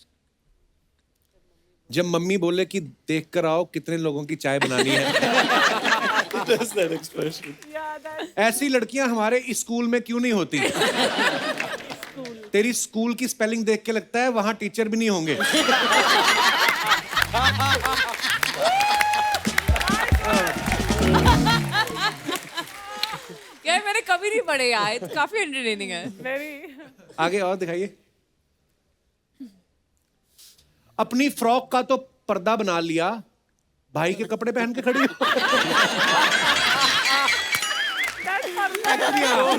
जब मम्मी बोले कि देख कर आओ कितने लोगों की चाय बनानी है। Just that expression. ऐसी लड़कियां हमारे स्कूल में क्यों नहीं होती? तेरी स्कूल की स्पेलिंग देख के लगता है वहां टीचर भी नहीं होंगे। यार मैंने कभी नहीं पढ़े यार, ये तो काफी एंटरटेनिंग है। वेरी। आगे और दिखाइए। अपनी फ्रॉक का तो पर्दा बना लिया, भाई के कपड़े पहन के खड़ी हो।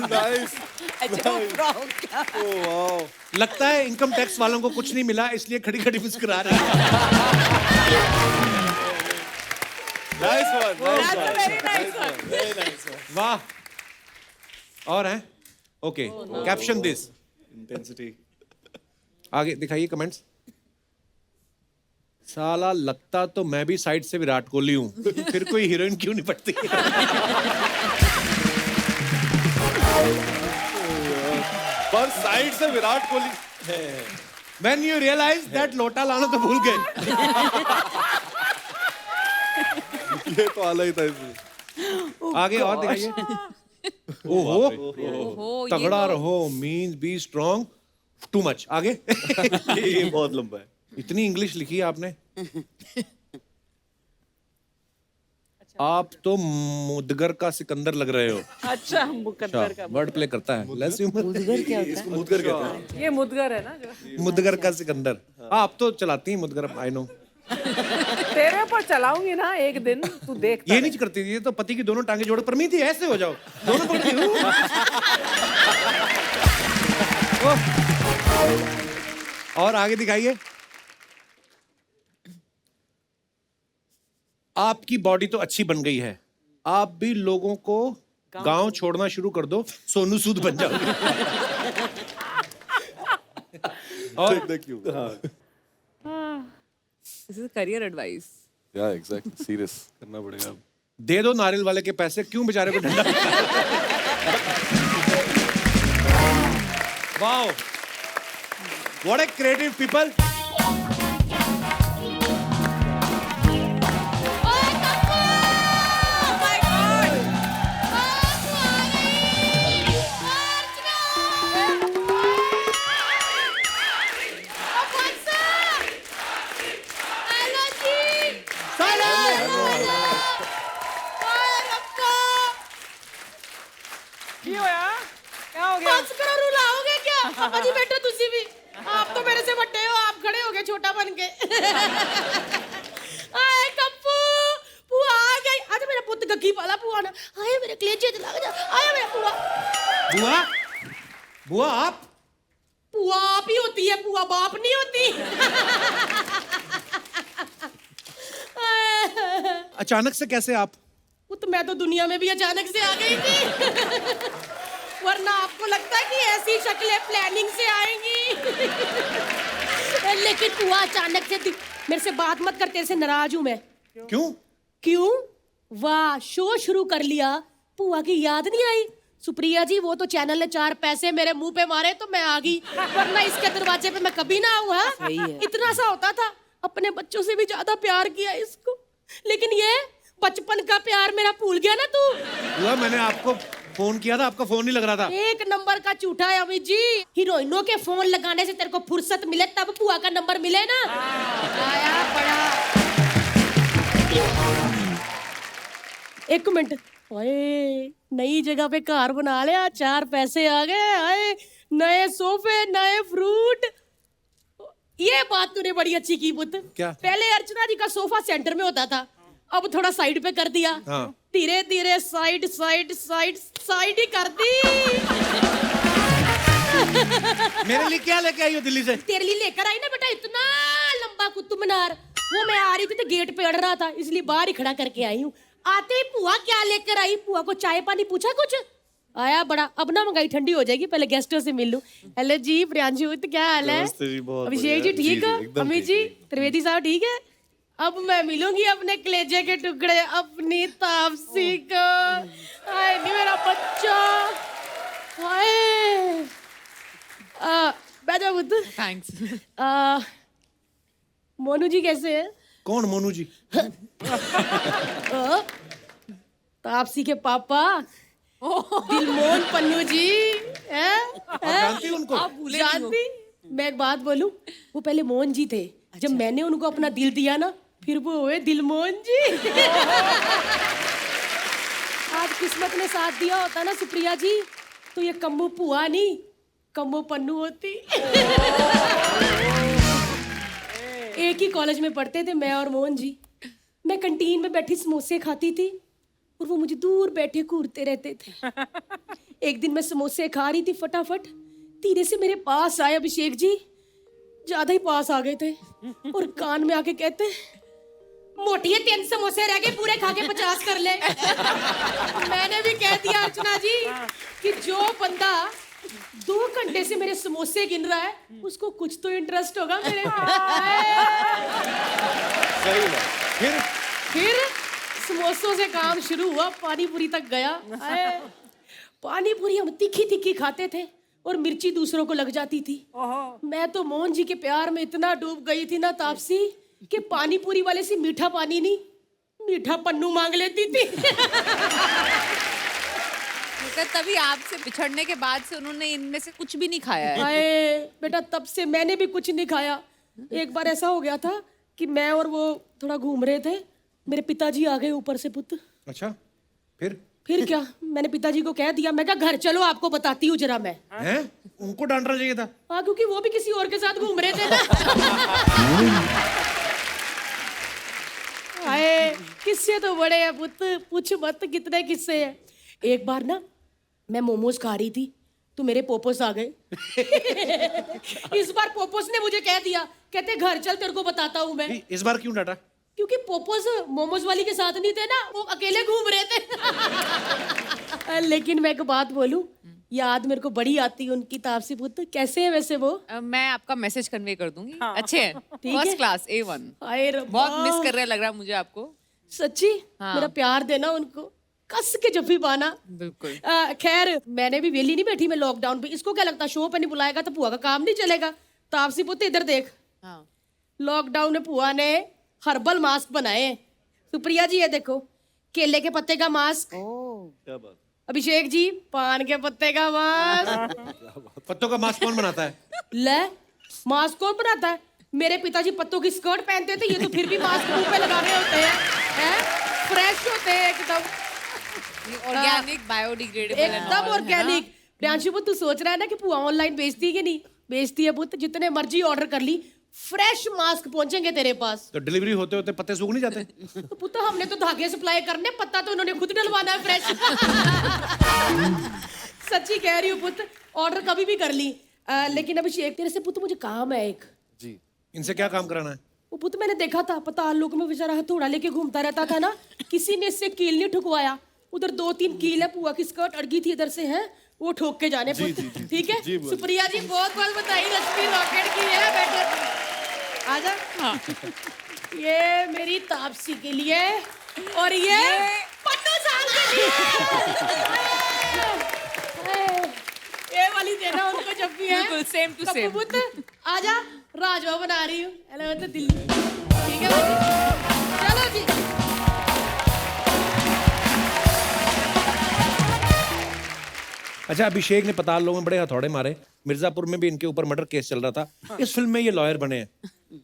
नाइस। अच्छा, frog का। लगता है इनकम टैक्स वालों को कुछ नहीं मिला, इसलिए खड़ी खड़ी मुस्कुरा रही है। Nice one. वाह। और हैं? Okay, caption this. Intensity. आगे दिखाइए कमेंट्स। साला लगता तो मैं भी साइड से विराट कोहली हूं, फिर कोई हीरोइन क्यों नहीं पड़ती? पर साइड से Virat Kohli. When you realize that लोटा लाना तो भूल गए। ये तो आला ही था इसमें। आगे और दिखाइए। ओहो ओहो, ये तगड़ा तो- रहो means be strong too much आगे ये बहुत लंबा है। इतनी इंग्लिश लिखी है आपने आप तो मुदगर का सिकंदर लग रहे हो अच्छा मुकद्दर का वर्ड प्ले करता है लेस मुदगर क्या होता है? मुदगर कहते हैं। ये मुदगर है ना जो मुदगर का सिकंदर आप तो चलाती हैं मुदगर आई नो तेरे पर चलाऊंगी ना एक दिन तू देख ये नहीं करती थी ये तो पति की दोनों टांगे जोड़ो परमीत ही ऐसे हो जाओ दोनों पकड़ के और आगे दिखाइए आपकी बॉडी तो अच्छी बन गई है आप भी लोगों को गांव छोड़ना शुरू कर दो सोनू सूद बन जाओगे और दिस इज करियर एडवाइस। या एग्जैक्टली सीरियस करना पड़ेगा अब। दे दो नारियल वाले के पैसे क्यों बेचारे को ठंडा wow what a creative people ਕੀ ਹੋਇਆ क्या हो गया बस करो रुलाओगे क्या पापा जी बैठो तुसी भी आप तो मेरे से बड़े हो आप खड़े हो गए छोटा बन के आए कप्पू बुआ आ गई आज मेरा पुੱਤ गग्गी वाला बुआ ना आए मेरे कलेजे च लग जा आया मेरा बुआ बुआ बुआ आप बुआ आप ही होती है बुआ बाप नहीं होती अचानक से कैसे आप वो तो मैं तो दुनिया में भी अचानक से आ गई थी वरना आपको लगता है कि ऐसी शक्लें प्लानिंग से आएंगी लेकिन बुआ अचानक से मेरे से बात मत कर तेरे से नाराज हूं मैं क्यों क्यों वाह शो शुरू कर लिया बुआ की याद नहीं आई सुप्रिया जी वो तो चैनल ने 4 पैसे मेरे मुंह पे मारे तो मैं आ गई वरना इसके दरवाजे पे मैं कभी ना आऊँ इतना सा होता था अपने बच्चों से भी ज्यादा प्यार किया इसको लेकिन ये बचपन का प्यार मेरा भूल गया ना तू बुआ मैंने आपको फोन किया था आपका फोन नहीं लग रहा था एक नंबर का झूठा है अमित जी हीरोइनों के फोन लगाने से तेरे को फुर्सत मिले तब बुआ का नंबर मिले ना आया बड़ा एक मिनट ओए नई जगह पे घर बना लिया 4 पैसे आ गए आए नए सोफे नए फ्रूट ये बात तूने बड़ी अच्छी की पुत्र क्या? पहले अर्चना जी का सोफा सेंटर में होता था अब थोड़ा साइड पे कर दिया हाँ। धीरे धीरे साइड साइड साइड साइड ही कर दी मेरे लिए क्या लेके आई हो दिल्ली से तेरे लिए लेकर आई ना बेटा इतना लंबा कुतुब मीनार वो मैं आ रही थी तो गेट पे अड़ रहा था इसलिए बाहर ही खड़ा करके आई हूँ आते ही बुआ क्या लेकर आई बुआ को चाय पानी पूछा कुछ आया बड़ा अब ना मंगाई ठंडी हो जाएगी पहले गेस्टों से मिल लूं हेलो जी प्रियांशु तो क्या हाल है नमस्ते जी, बहुत अभिषेक जी बढ़िया। ठीक जी, है एकदम अमित जी ठीक, त्रिवेदी साहब ठीक है अब मैं मिलूंगी अपने कलेजे के टुकड़े अपनी तापसी को हाय नहीं मेरा बच्चा हाय बैठो बुद्ध थैंक्स। मोनू जी कैसे हैं कौन मोनू जी तापसी के पापा दिलमोहन पन्नू जी हैं जानती हो उनको आप भूले नहीं हो। जानती मैं एक बात बोलूं वो पहले मोहन जी थे जब मैंने उनको अपना दिल दिया ना फिर वो हुए दिलमोहन जी आज किस्मत ने साथ दिया होता ना सुप्रिया जी तो ये कम्मू पुआ नहीं कम्मू पन्नू होती एक ही कॉलेज में पढ़ते थे मैं और मोहन जी मैं कैंटीन में बैठी समोसे खाती थी और वो मुझे दूर बैठे घूरते रहते थे एक दिन मैं समोसे खा रही थी फटाफट धीरे से मेरे पास आए अभिषेक जी ज्यादा ही पास आ गए थे और कान में आके कहते मोटी है 3 समोसे रह गए पूरे खा के 50 कर ले मैंने भी कह दिया अर्चना जी कि जो बंदा 2 घंटे से मेरे समोसे गिन रहा है उसको कुछ तो इंटरेस्ट होगा मेरे सही है फिर समोसों से काम शुरू हुआ पानी पूरी तक गया पानी पूरी हम तीखी तीखी खाते थे और मिर्ची दूसरों को लग जाती थी मैं तो मोहन जी के प्यार में इतना डूब गई थी ना तापसी कि पानी पूरी वाले से मीठा पानी नहीं मीठा पन्नू मांग लेती थी लगता है तभी आपसे बिछड़ने के बाद से उन्होंने इनमें से कुछ भी नहीं खाया है। हाय बेटा, तब से मैंने भी कुछ नहीं खाया। एक बार ऐसा हो गया था कि मैं और वो थोड़ा घूम रहे थे, मेरे पिताजी आ गए ऊपर से पुत्र। अच्छा, फिर क्या, मैंने पिताजी को कह दिया, मैं कहा घर चलो आपको बताती हूँ जरा मैं। हैं? उनको डांटना चाहिए था। हाँ, क्योंकि वो भी किसी और के साथ घूम रहे थे ना। हाय, किस्से तो बड़े हैं पुत्र, पूछ मत कितने किस्से हैं। एक बार ना मैं मोमोज खा रही थी तो मेरे पोपोस आ गए। इस बार पोपोस ने मुझे कह दिया, कहते घर चल तेरे को बताता हूँ मैं। इस बार क्यों डांटा? क्योंकि पोपोस मोमोज वाली के साथ नहीं थे ना, वो अकेले घूम रहे थे। लेकिन मैं एक बात बोलूं, याद मेरे को बड़ी आती है उनकी तापसी पुत्र। कैसे है वैसे वो? मैं आपका मैसेज कन्वे कर दूंगी। अच्छे हैं, ठीक है। First class A1। हाय रब्बा। बहुत मिस कर रहे लग रहा है मुझे आपको। सच्ची? हाँ। मेरा प्यार देना उनको, कस के जफ्फी पाना। बिल्कुल। खैर, मैंने भी वेली नहीं बैठी मैं लॉकडाउन पे। इसको क्या लगता शो पे नहीं बुलाएगा तो पुआ का काम नहीं चलेगा? तापसी पुत्र इधर देख, हाँ। लॉकडाउन में पुआ ने हर्बल मास्क बनाए हैं। सुप्रिया जी ये देखो, केले के पत्ते का मास्क। क्या बात। अभिषेक जी, पान के पत्ते का मास्क। पत्तों का मास्क कौन बनाता है? ले, मास्क कौन बनाता है? मेरे पिताजी पत्तों की स्कर्ट पहनते थे, ये तो फिर भी मास्क मुंह पे लगा रहे होते हैं, फ्रेश होते हैं एकदम। ऑर्गेनिक, बायोडिग्रेडेबल, एकदम ऑर्गेनिक। प्रियांशु पुत्र, तू सोच रहा है ना कि पुआ ऑनलाइन बेचती है कि नहीं? बेचती है पुत्र, जितने मर्जी ऑर्डर कर ली, फ्रेश मास्क पहुंचेंगे तेरे पास। तो डिलीवरी होते होते पत्ते सूख नहीं जाते? तो पुत्र, हमने तो धागे सप्लाई करने, पत्ता तो उन्होंने खुद डलवाना है फ्रेश। सच्ची कह रही हूँ पुत्र, ऑर्डर कभी भी कर ली। लेकिन अभिषेक, तेरे से पुत्र मुझे काम है एक। जी। इनसे क्या काम कराना है? वो पुत्र, मैंने देखा था पताल लोक में बेचारा हथौड़ा लेके घूमता रहता था ना, किसी ने इससे कील नहीं ठुकवाया। उधर 2-3 कील है, पुआ की स्कर्ट अड़गी थी इधर से, है वो ठोक के जाने पुत्र। ठीक है सुप्रिया जी, बहुत बहुत बधाई, रश्मि रॉकेट की है। बैठो, आजा। हाँ। ये मेरी तापसी के लिए और ये पन्नू साल के लिए। ये वाली देना उनको जब भी है। बिल्कुल सेम टू सेम। पुत्र आजा, राजवा बना रही हूँ। हेलो तो दिल्ली, ठीक है भाई, चलो जी। अच्छा, अभिषेक ने पताल लोगों में बड़े हथौड़े मारे, मिर्जापुर में भी इनके ऊपर मर्डर केस चल रहा था। इस फिल्म में ये लॉयर बने हैं,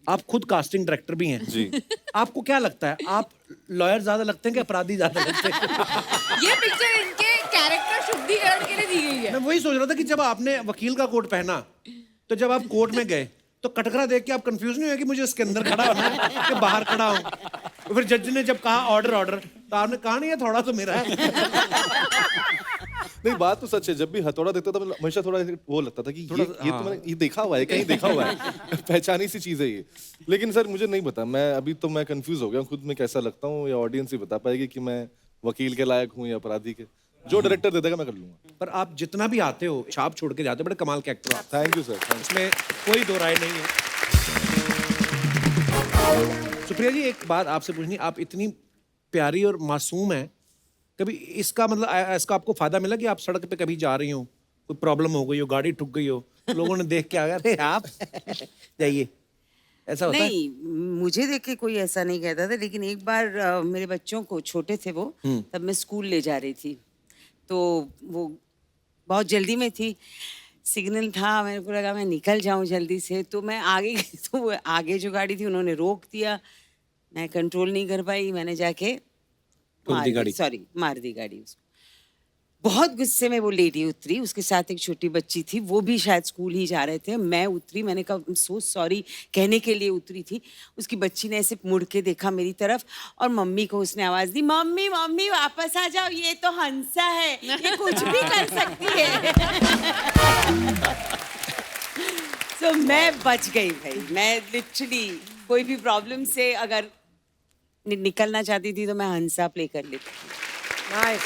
आप खुद कास्टिंग डायरेक्टर भी हैं जी। आपको क्या लगता है, आप लॉयर ज्यादा लगते हैं कि अपराधी ज्यादा लगते हैं? ये पिक्चर इनके कैरेक्टर शुद्धिकरण के लिए दी गई है। मैं वही सोच रहा था कि जब आपने वकील का कोट पहना, तो जब आप कोर्ट में गए तो कटघरा देख के आप कंफ्यूज नहीं हुए कि मुझे इसके अंदर खड़ा होना है कि बाहर खड़ा हूं? फिर जज ने जब कहा ऑर्डर ऑर्डर, तो आपने कहा नहीं है थोड़ा तो मेरा है। नहीं, बात तो सच है। जब भी हथौड़ा देखता था, हमेशा थोड़ा वो लगता था कि ये तो मैंने ये देखा हुआ है, कहीं देखा हुआ है, पहचानी सी चीज है ये। लेकिन सर मुझे नहीं पता, मैं कंफ्यूज हो गया खुद में कैसा लगता हूँ, या ऑडियंस ही बता पाएगी कि मैं वकील के लायक हूँ या अपराधी के। जो डायरेक्टर दे देगा मैं कर लूंगा। पर आप जितना भी आते हो, छाप छोड़ के जाते हो, बड़े कमाल के एक्टर हो आप। थैंक यू सर, इसमें कोई दो राय नहीं है। सुप्रिया जी, एक बात आपसे पूछनी, आप इतनी प्यारी और मासूम हैं, कभी इसका मतलब इसका आपको फायदा मिला कि आप सड़क पे कभी जा रही हो, कोई प्रॉब्लम हो गई हो, गाड़ी ठुक गई हो, लोगों ने देख के आ गया, अरे आप जाइए, ऐसा होता है? नहीं, मुझे देख के कोई ऐसा नहीं कहता था। लेकिन एक बार मेरे बच्चों को, छोटे थे वो, तब मैं स्कूल ले जा रही थी, तो वो बहुत जल्दी में थी, सिग्नल था, मेरे को लगा मैं निकल जाऊं जल्दी से, तो मैं आगे गई, तो वो आगे जो गाड़ी थी उन्होंने रोक दिया, मैं कंट्रोल नहीं कर पाई, मैंने जाके मार दी गाड़ी उसको। बहुत गुस्से में वो लेडी उतरी, उसके साथ एक छोटी बच्ची थी, वो भी शायद स्कूल ही जा रहे थे। मैं उतरी, मैंने कहा सो सॉरी कहने के लिए उतरी थी। उसकी बच्ची ने ऐसे मुड़ के देखा मेरी तरफ, और मम्मी को उसने आवाज दी, मम्मी मम्मी वापस आ जाओ, ये तो हंसा है, ये कुछ भी कर सकती है। तो मैं बच गई भाई। मैं लिटरली कोई भी प्रॉब्लम से अगर निकलना चाहती थी तो मैं हंसा प्ले कर लेती थी। नाइस।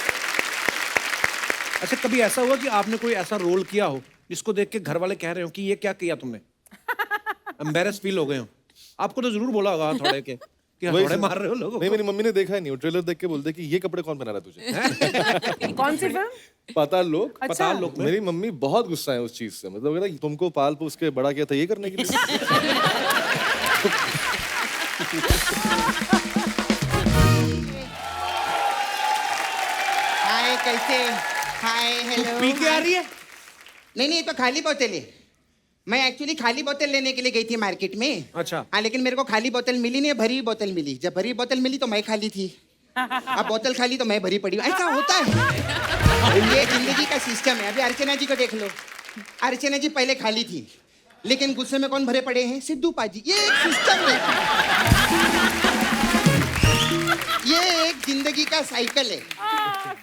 अच्छा, कभी ऐसा हुआ कि आपने कोई ऐसा रोल किया हो जिसको देख के घर वाले कह रहे हो कि ये क्या किया तुमने, एम्बैरेस फील हो गए हो? आपको तो जरूर बोला होगा थोड़े के कि हथौड़े मार रहे हो लोगों को। नहीं, मेरी मम्मी ने देखा ही नहीं, वो ट्रेलर देख के बोलते कि ये कपड़े कौन पहना रहा है तुझे। कौन सी फिल्म? पाताल लोक। अच्छा। पताल लोक में मेरी मम्मी बहुत गुस्सा है उस चीज से, मतलब कहता है, तुमको पाल पोस के बड़ा किया था ये करने के लिए। हाय, कैसे हाय हेलो पी के आ रही है? नहीं नहीं, ये तो खाली बोतल है। मैं एक्चुअली खाली बोतल लेने के लिए गई थी मार्केट में। अच्छा। हाँ, लेकिन मेरे को खाली बोतल मिली नहीं, भरी बोतल मिली। जब भरी बोतल मिली तो मैं खाली थी, अब बोतल खाली तो मैं भरी पड़ी हूँ। ऐसा होता है, ये जिंदगी का सिस्टम है। अभी अर्चना जी को देख लो, अर्चना जी पहले खाली थी, लेकिन गुस्से में कौन भरे पड़े हैं? सिद्धू पाजी। ये एक सिस्टम है, ये एक जिंदगी का साइकिल है।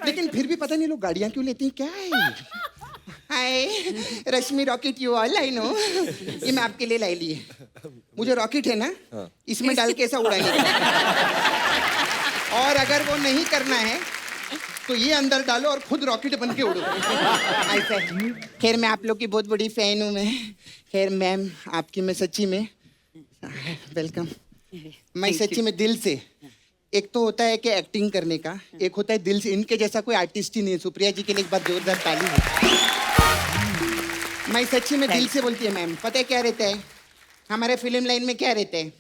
लेकिन फिर भी पता नहीं लोग गाड़ियां क्यों लेते हैं, क्या है? Hi Rashmi rocket, you all I know. ये मैं आपके लिए लाई ली है। मुझे रॉकेट है ना, इसमें डाल के ऐसा उड़ाने का। और अगर वो नहीं करना है तो ये अंदर डालो और खुद रॉकेट बन के उड़ो। ऐसा। खैर मैं आप लोग की बहुत बड़ी फैन हूँ मैं। खैर मैम, आपकी मैं सच्ची में वेलकम। मैं सच्ची में दिल से, एक तो होता है कि एक्टिंग करने का, एक होता है दिल से। इनके जैसा कोई आर्टिस्ट ही नहीं है। सुप्रिया जी के लिए एक बार जोरदार ताली हो। मैं सच्ची में दिल से बोलती है मैम। पता है क्या रहता है हमारे फिल्म लाइन में? क्या रहता है?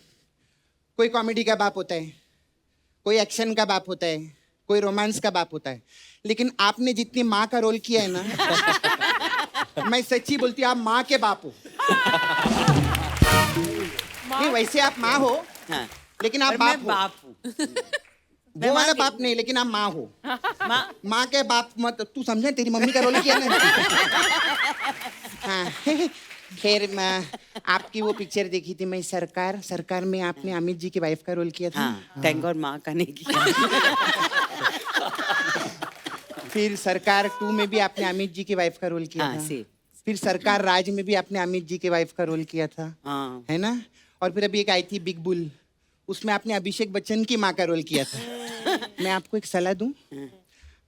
कोई कॉमेडी का बाप होता है, कोई एक्शन का बाप होता है, कोई रोमांस का बाप होता है, लेकिन आपने जितनी माँ का रोल किया है ना, मैं सच्ची बोलती हूँ आप माँ के बाप हो। नहीं, वैसे आप माँ हो, लेकिन आप बाप हो। वो वाला बाप नहीं, लेकिन आप माँ हो। माँ के बाप मत, तू समझा, तेरी मम्मी का रोल किया ना। हाँ। खैर मैं आपकी वो पिक्चर देखी थी मैं, सरकार। सरकार में आपने अमित जी की वाइफ का रोल किया था। हाँ, थैंक गॉड माँ का नहीं किया। फिर सरकार 2 में भी आपने अमित जी की वाइफ का रोल किया हाँ, था। सेम। फिर सरकार राज में भी आपने अमित जी की वाइफ का रोल किया था। हाँ। है ना? और फिर अभी एक आई थी बिग बुल, उसमें आपने अभिषेक बच्चन की माँ का रोल किया था। मैं आपको एक सलाह दूं,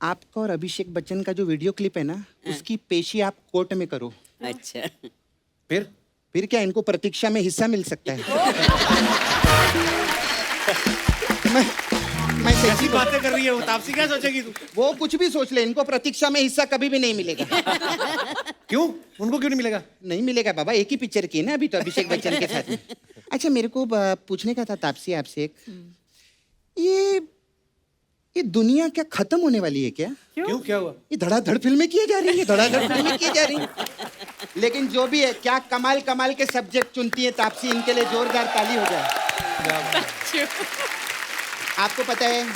आपका और अभिषेक बच्चन का जो वीडियो क्लिप है ना, उसकी पेशी आप कोर्ट में करो। अच्छा। फिर क्या, इनको प्रतीक्षा में हिस्सा मिल सकता है। मैं कैसी बातें कर रही है वो? तापसी क्या सोचेगी तू? वो कुछ भी सोच ले, इनको प्रतीक्षा में हिस्सा कभी भी नहीं मिलेगा। क्यों? उनको क्यों नहीं मिलेगा? नहीं मिलेगा बाबा, एक ही पिक्चर की है ना अभी तो अभिषेक बच्चन के साथ में। अच्छा, मेरे को पूछने का था तापसी आपसे एक, ये दुनिया क्या खत्म होने वाली है क्या? क्यों, क्या हुआ? ये धड़ाधड़ फिल्में की जा रही है, धड़ाधड़ फिल्में की जा रही है। लेकिन जो भी है, क्या कमाल कमाल के सब्जेक्ट चुनती है तापसी, इनके लिए जोरदार ताली हो जाए। आपको पता है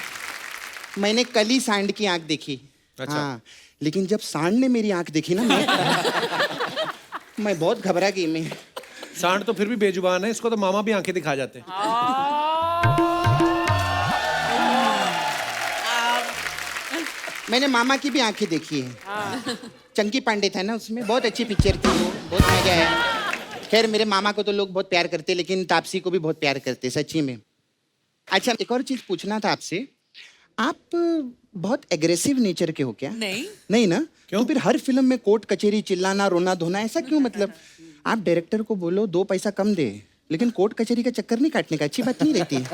मैंने कल ही सांड की आंख देखी। अच्छा। हाँ, लेकिन जब सांड ने मेरी आंख देखी ना, मैं बहुत घबरा गई। मैं सांड तो फिर भी बेजुबान है, इसको तो मामा भी आंखें दिखा जाते हैं। मैंने मामा की भी आंखें देखी है। चंकी पांडे था ना उसमें, बहुत अच्छी पिक्चर थी वो, बहुत मजा आया। खैर मेरे मामा को तो लोग बहुत प्यार करते, लेकिन तापसी को भी बहुत प्यार करते, सच्ची में। अच्छा, एक और चीज पूछना था आपसे, आप बहुत एग्रेसिव नेचर के हो क्या? नहीं ना? क्यों? तो फिर हर फिल्म में कोर्ट कचहरी, चिल्लाना, रोना धोना, ऐसा क्यों? मतलब आप डायरेक्टर को बोलो 2 पैसा कम दे, लेकिन कोर्ट कचहरी का चक्कर नहीं काटने का, अच्छी बात नहीं रहती।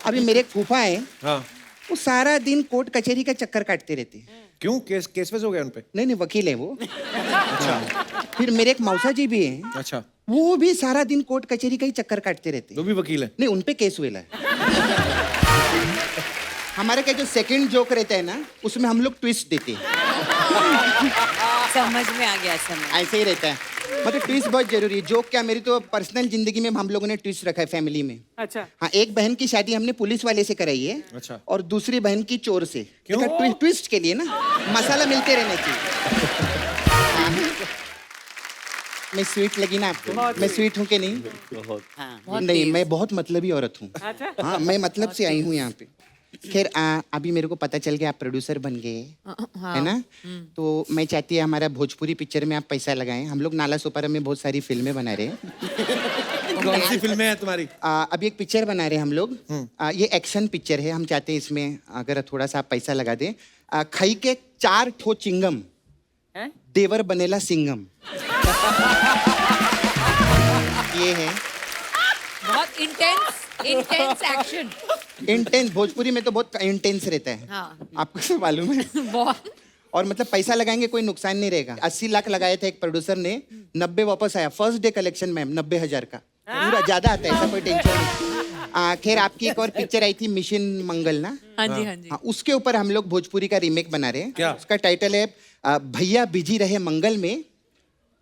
अभी मेरे एक फूफा है, हाँ। वो सारा दिन कोर्ट कचहरी का चक्कर काटते रहते हैं। क्यों? केस वेस हो गया उनपे? नहीं, वकील है वो। अच्छा। फिर मेरे एक मौसा जी भी हैं, अच्छा। वो भी सारा दिन कोर्ट कचहरी का ही चक्कर काटते रहते हैं। वो भी वकील है? नहीं, उनपे केस हुआ है। हमारे का जो सेकंड जोक रहता है ना, उसमें हम लोग ट्विस्ट देते हैं। समझ में आ गया, समझ। ऐसे ही रहता है, मतलब ट्विस्ट बहुत जरूरी है। जोक क्या, मेरी तो पर्सनल जिंदगी में हम लोगों ने ट्विस्ट रखा है फैमिली में। अच्छा। हाँ, एक बहन की शादी हमने पुलिस वाले से कराई है। अच्छा। और दूसरी बहन की चोर से। क्यों? देखा, ट्विस्ट के लिए ना, मसाला मिलते रहना चाहिए। हाँ। मैं स्वीट लगी ना आपको? मैं स्वीट हूँ कि नहीं? हाँ। नहीं, मैं बहुत मतलबी औरत हूँ। अच्छा। हाँ, मैं मतलब से आई हूँ यहाँ पे। खैर अभी मेरे को पता चल गया आप प्रोड्यूसर बन गए, है ना? तो मैं चाहती है हमारा भोजपुरी पिक्चर में आप पैसा लगाएं। हम लोग नाला सोपारा में बहुत सारी फिल्में बना रहे हैं। कौन सी फिल्में हैं तुम्हारी? अभी एक पिक्चर बना रहे हैं हम लोग। ये एक्शन पिक्चर है। हम चाहते हैं इसमें अगर थोड़ा सा आप पैसा लगा दें। खई के 4 ठो चिंगम, देवर बनेला सिंगम। ये है बहुत इंटेंस एक्शन। इंटेंस, भोजपुरी में तो बहुत इंटेंस रहता है। हाँ। आपको सब मालूम है। बहुत। और मतलब पैसा लगाएंगे कोई नुकसान नहीं रहेगा। 80 लाख लगाए थे एक प्रोड्यूसर ने, 90 वापस आया। फर्स्ट डे कलेक्शन मैम 90,000 का। पूरा ज्यादा आता है, ऐसा कोई टेंशन नहीं। खैर आपकी एक और पिक्चर आई थी मिशन मंगल ना? हाँ जी, हाँ जी। हाँ, उसके ऊपर हम लोग भोजपुरी का रीमेक बना रहे हैं। क्या? उसका टाइटल है भैया बिजी रहे मंगल में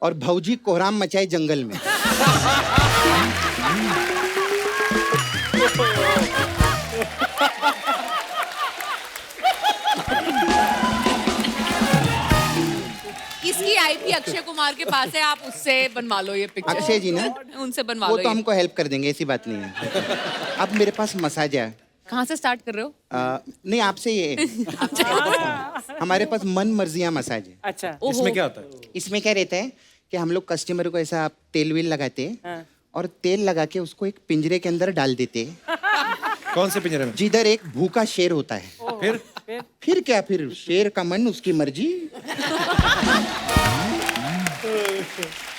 और भौजी कोहराम मचाए जंगल में। इसकी आईपी अक्षय कुमार के पास है, आप उससे बनवा लो ये पिक्चर। अक्षय जी ना? उनसे बनवा वो लो तो ये। हमको हेल्प कर देंगे, ऐसी बात नहीं है। अब मेरे पास मसाज है। कहाँ से स्टार्ट कर रहे हो? नहीं आपसे ये हमारे पास मन मर्जियाँ मसाज है। अच्छा इसमें क्या होता है? इसमें क्या रहता है कि हम लोग कस्टमर को ऐसा तेल वेल लगाते हैं और तेल लगा के उसको एक पिंजरे के अंदर डाल देते हैं, कौन से पिंजरे में? जिधर एक भूखा शेर होता है। फिर क्या, फिर शेर का मन उसकी मर्जी,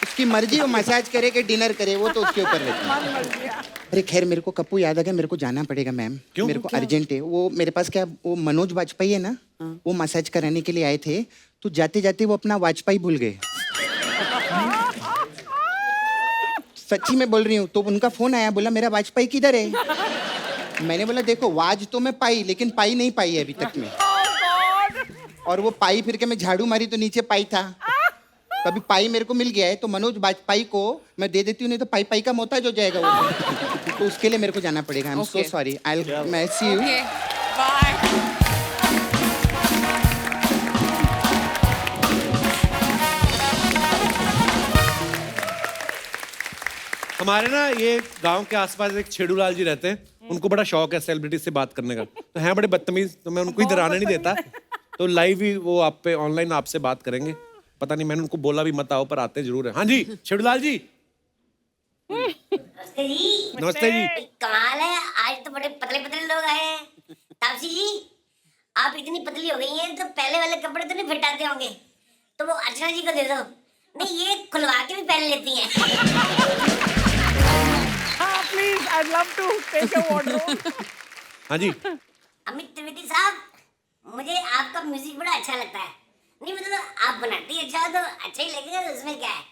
उसकी मर्जी, वो मसाज करे कि डिनर करे वो तो उसके ऊपर रहता है। अरे खैर मेरे को कप्पू याद आ गया, मेरे को जाना पड़ेगा मैम, मेरे को अर्जेंट है। वो मेरे पास क्या, वो मनोज वाजपेयी है ना, वो मसाज कराने के लिए आए थे, तो जाते जाते वो अपना वाजपेयी भूल गए। सच्ची में बोल रही हूँ। तो उनका फोन आया, बोला मेरा वाजपेयी किधर है? मैंने बोला देखो वाज तो मैं पाई, लेकिन पाई नहीं पाई है अभी तक में। और वो पाई फिर के मैं झाड़ू मारी तो नीचे पाई था। कभी पाई मेरे को मिल गया है तो मनोज वाजपेयी को मैं दे देती हूँ, नहीं तो पाई पाई का मोहताज हो जाएगा वो। तो उसके लिए मेरे को जाना पड़ेगा। आई एम सो सॉरी, मैं सी यू। बाय। हमारे ना ये गांव के आसपास एक छेड़ूलाल जी रहते हैं, उनको बड़ा शौक है सेलिब्रिटी से बात करने का। तो हैं बड़े बदतमीज, तो मैं उनको इधर आने नहीं देता। तो लाइव ही वो आप पे ऑनलाइन आपसे बात करेंगे। पता नहीं, मैंने उनको बोला भी मत आओ, पर आते जरूर है। हाँ जी छेड़ूलाल जी। नमस्ते जी। नमस्ते जी। कमाल है, आज तो बड़े पतले पतले लोग आए हैं। तापसी जी, आप इतनी पतली हो गई हैं तो पहले वाले कपड़े तो नहीं फिट आते होंगे, तो वो अर्चना जी को दे दो। नहीं, ये खुलवा के भी पहन लेती हैं। Please, I love to take your wardrobe. हाँ जी। अमित त्रिवेदी साहब, मुझे आपका म्यूजिक बड़ा अच्छा लगता है। नहीं मतलब आप बनाती अच्छा हो तो अच्छा ही लगेगा, तो उसमें क्या है।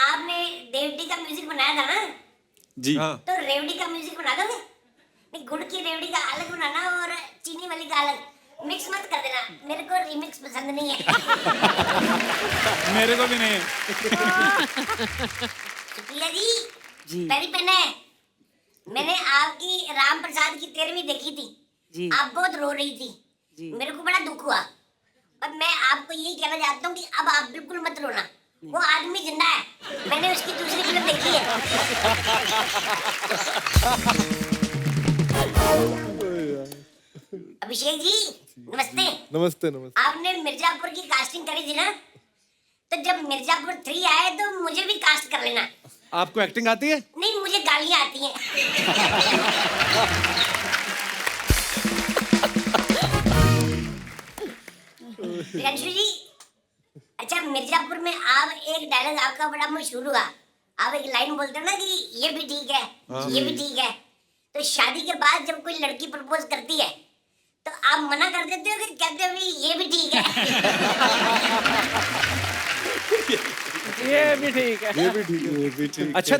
आपने रेवड़ी का म्यूजिक बनाया था ना? जी हाँ। तो रेवड़ी का म्यूजिक बना दोगे? नहीं, गुड़ की रेवड़ी का अलग बनाना और चीनी वाली का अलग, मिक्स मत कर देना। मेरे को रिमिक्स पसंद नहीं है। मेरे को भी नहीं है। सुप्रिया जी, पहली पेन है। मैंने आपकी राम प्रसाद की 13वीं देखी थी। आप बहुत रो रही थी, मेरे को बड़ा दुख हुआ। और मैं आपको यही कहना चाहता हूँ कि अब आप बिल्कुल मत रोना। वो आदमी जिंदा है, मैंने उसकी दूसरी फिल्म देखी है। अभिषेक जी नमस्ते। नमस्ते नमस्ते। आपने मिर्जापुर की कास्टिंग करी थी ना, तो जब मिर्जापुर 3 आए तो मुझे भी कास्ट कर लेना। आपको एक्टिंग आती है? नहीं, मुझे गालियाँ आती हैं। रंशु जी, अच्छा मिर्जापुर में आप एक डायलॉग आपका बड़ा मशहूर हुआ। आप एक लाइन बोलते हो ना कि ये भी ठीक है, ये भी ठीक है। तो शादी के बाद जब कोई लड़की प्रपोज करती है तो आप मना कर देते हो कि कहते हो भी ये भी ठीक है? ये भी ठीक है। ये भी ठीक है, ये भी ठीक। अच्छा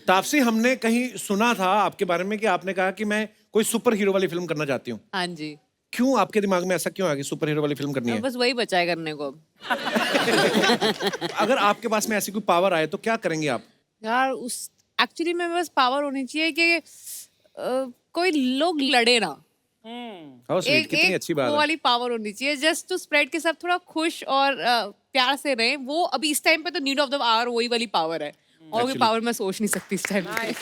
तापसी, हमने कहीं सुना था आपके बारे में कि आपने कहा कि मैं कोई सुपर हीरो वाली फिल्म करना चाहती हूँ। हाँ जी। क्यों आपके दिमाग में ऐसा क्यों आ गया सुपर हीरो वाली फिल्म करनी है? बस वही बचा है करने को। अगर आपके पास में ऐसी कोई पावर आए तो क्या करेंगे आप? यार उस एक्चुअली में बस पावर होनी चाहिए कि कोई लोग लड़े ना। How sweet, कितनी अच्छी बात वो है। वाली पावर होनी चाहिए, जस्ट टू स्प्रेड के सब थोड़ा खुश और प्यार से रहें। वो अभी इस टाइम पे तो नीड ऑफ द आवर वही वाली पावर है, और कोई पावर मैं सोच नहीं सकती इस टाइम पे।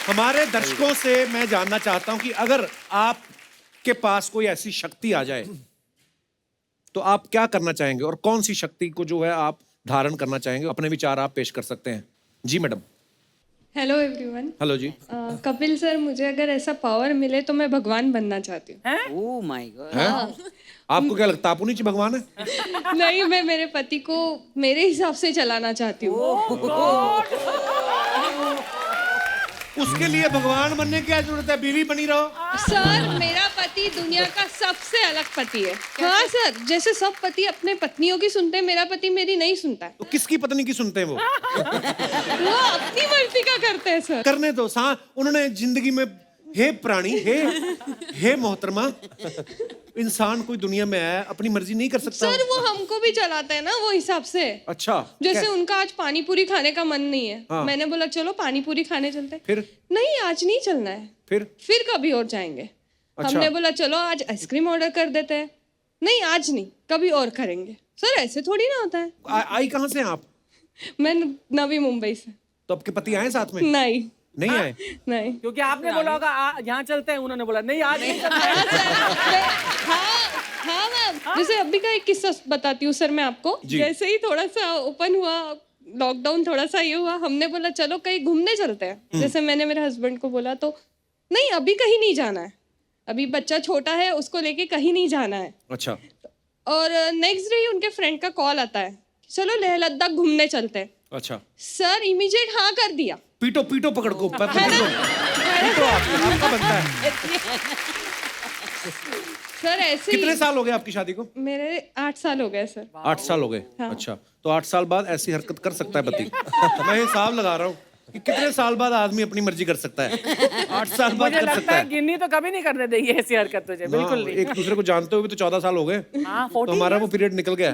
हमारे दर्शकों से मैं जानना चाहता हूं कि अगर आपके पास कोई ऐसी शक्ति आ जाए तो आप क्या करना चाहेंगे, और कौन सी शक्ति को जो है आप धारण करना चाहेंगे? अपने विचार आप पेश कर सकते हैं। जी मैडम। Hello everyone. हेलो जी। कपिल सर, मुझे अगर ऐसा पावर मिले तो मैं भगवान बनना चाहती हूँ। Oh my God. आपको क्या लगता है आप नीचे भगवान है? नहीं, मैं मेरे पति को मेरे हिसाब से चलाना चाहती हूँ। उसके लिए भगवान बनने की क्या जरूरत है, बीवी बनी रहो। सर मेरा पति दुनिया का सबसे अलग पति है। हाँ सर, जैसे सब पति अपने पत्नियों की सुनते हैं, मेरा पति मेरी नहीं सुनता है। तो किसकी पत्नी की सुनते हैं वो? वो अपनी मर्जी का करते हैं सर। करने दो। उन्होंने जिंदगी में, हे प्राणी, हे मोहतरमा, इंसान कोई दुनिया में है, अपनी मर्जी नहीं कर सकता। सर वो हमको भी चलाते हैं ना वो हिसाब से। अच्छा, जैसे उनका आज पानी पूरी खाने का मन नहीं है, हाँ। मैंने बोला चलो पानी पूरी खाने चलते हैं। फिर नहीं आज नहीं चलना है, फिर कभी और जाएंगे। अच्छा। हमने बोला चलो आज आइसक्रीम ऑर्डर कर देते हैं। नहीं आज नहीं, कभी और करेंगे। सर ऐसे थोड़ी ना होता है। आई कहाँ से हैं आप? मैं नवी मुंबई से। तो आपके पति आए साथ में? नहीं आए? नहीं, क्योंकि आपने बोला होगा यहाँ चलते हैं, उन्होंने बोला नहीं आज नहीं चलते हैं। हाँ मैम, जैसे अभी का एक किस्सा बताती हूँ सर मैं आपको। जैसे ही थोड़ा सा ओपन हुआ, लॉकडाउन थोड़ा सा ये हुआ, हमने बोला चलो कहीं घूमने चलते हैं। जैसे मैंने मेरे हस्बैंड को बोला तो नहीं अभी कहीं नहीं जाना है, अभी बच्चा छोटा है, उसको लेके कहीं नहीं जाना है। अच्छा। और नेक्स्ट डे उनके फ्रेंड का कॉल आता है, चलो लेह लद्दाख घूमने चलते हैं। अच्छा। सर इमीडिएट हाँ कर दिया। पीटो पकड़ को, पीटो आपका बनता है। सर ऐसे कितने साल हो गए आपकी शादी को? मेरे 8 साल हो गए सर। 8 साल हो गए। हाँ। अच्छा, तो 8 साल बाद ऐसी हरकत कर सकता है पति? मैं हिसाब लगा रहा हूँ कि कितने साल बाद आदमी अपनी मर्जी कर सकता है। 8 साल बाद मुझे कर लगता सकता है है। गिन्नी तो कभी नहीं करने देगी ऐसी हरकत तुझे, बिल्कुल नहीं। एक दूसरे को जानते हुए तो 14 साल हो गए। तो हमारा वो पीरियड निकल गया।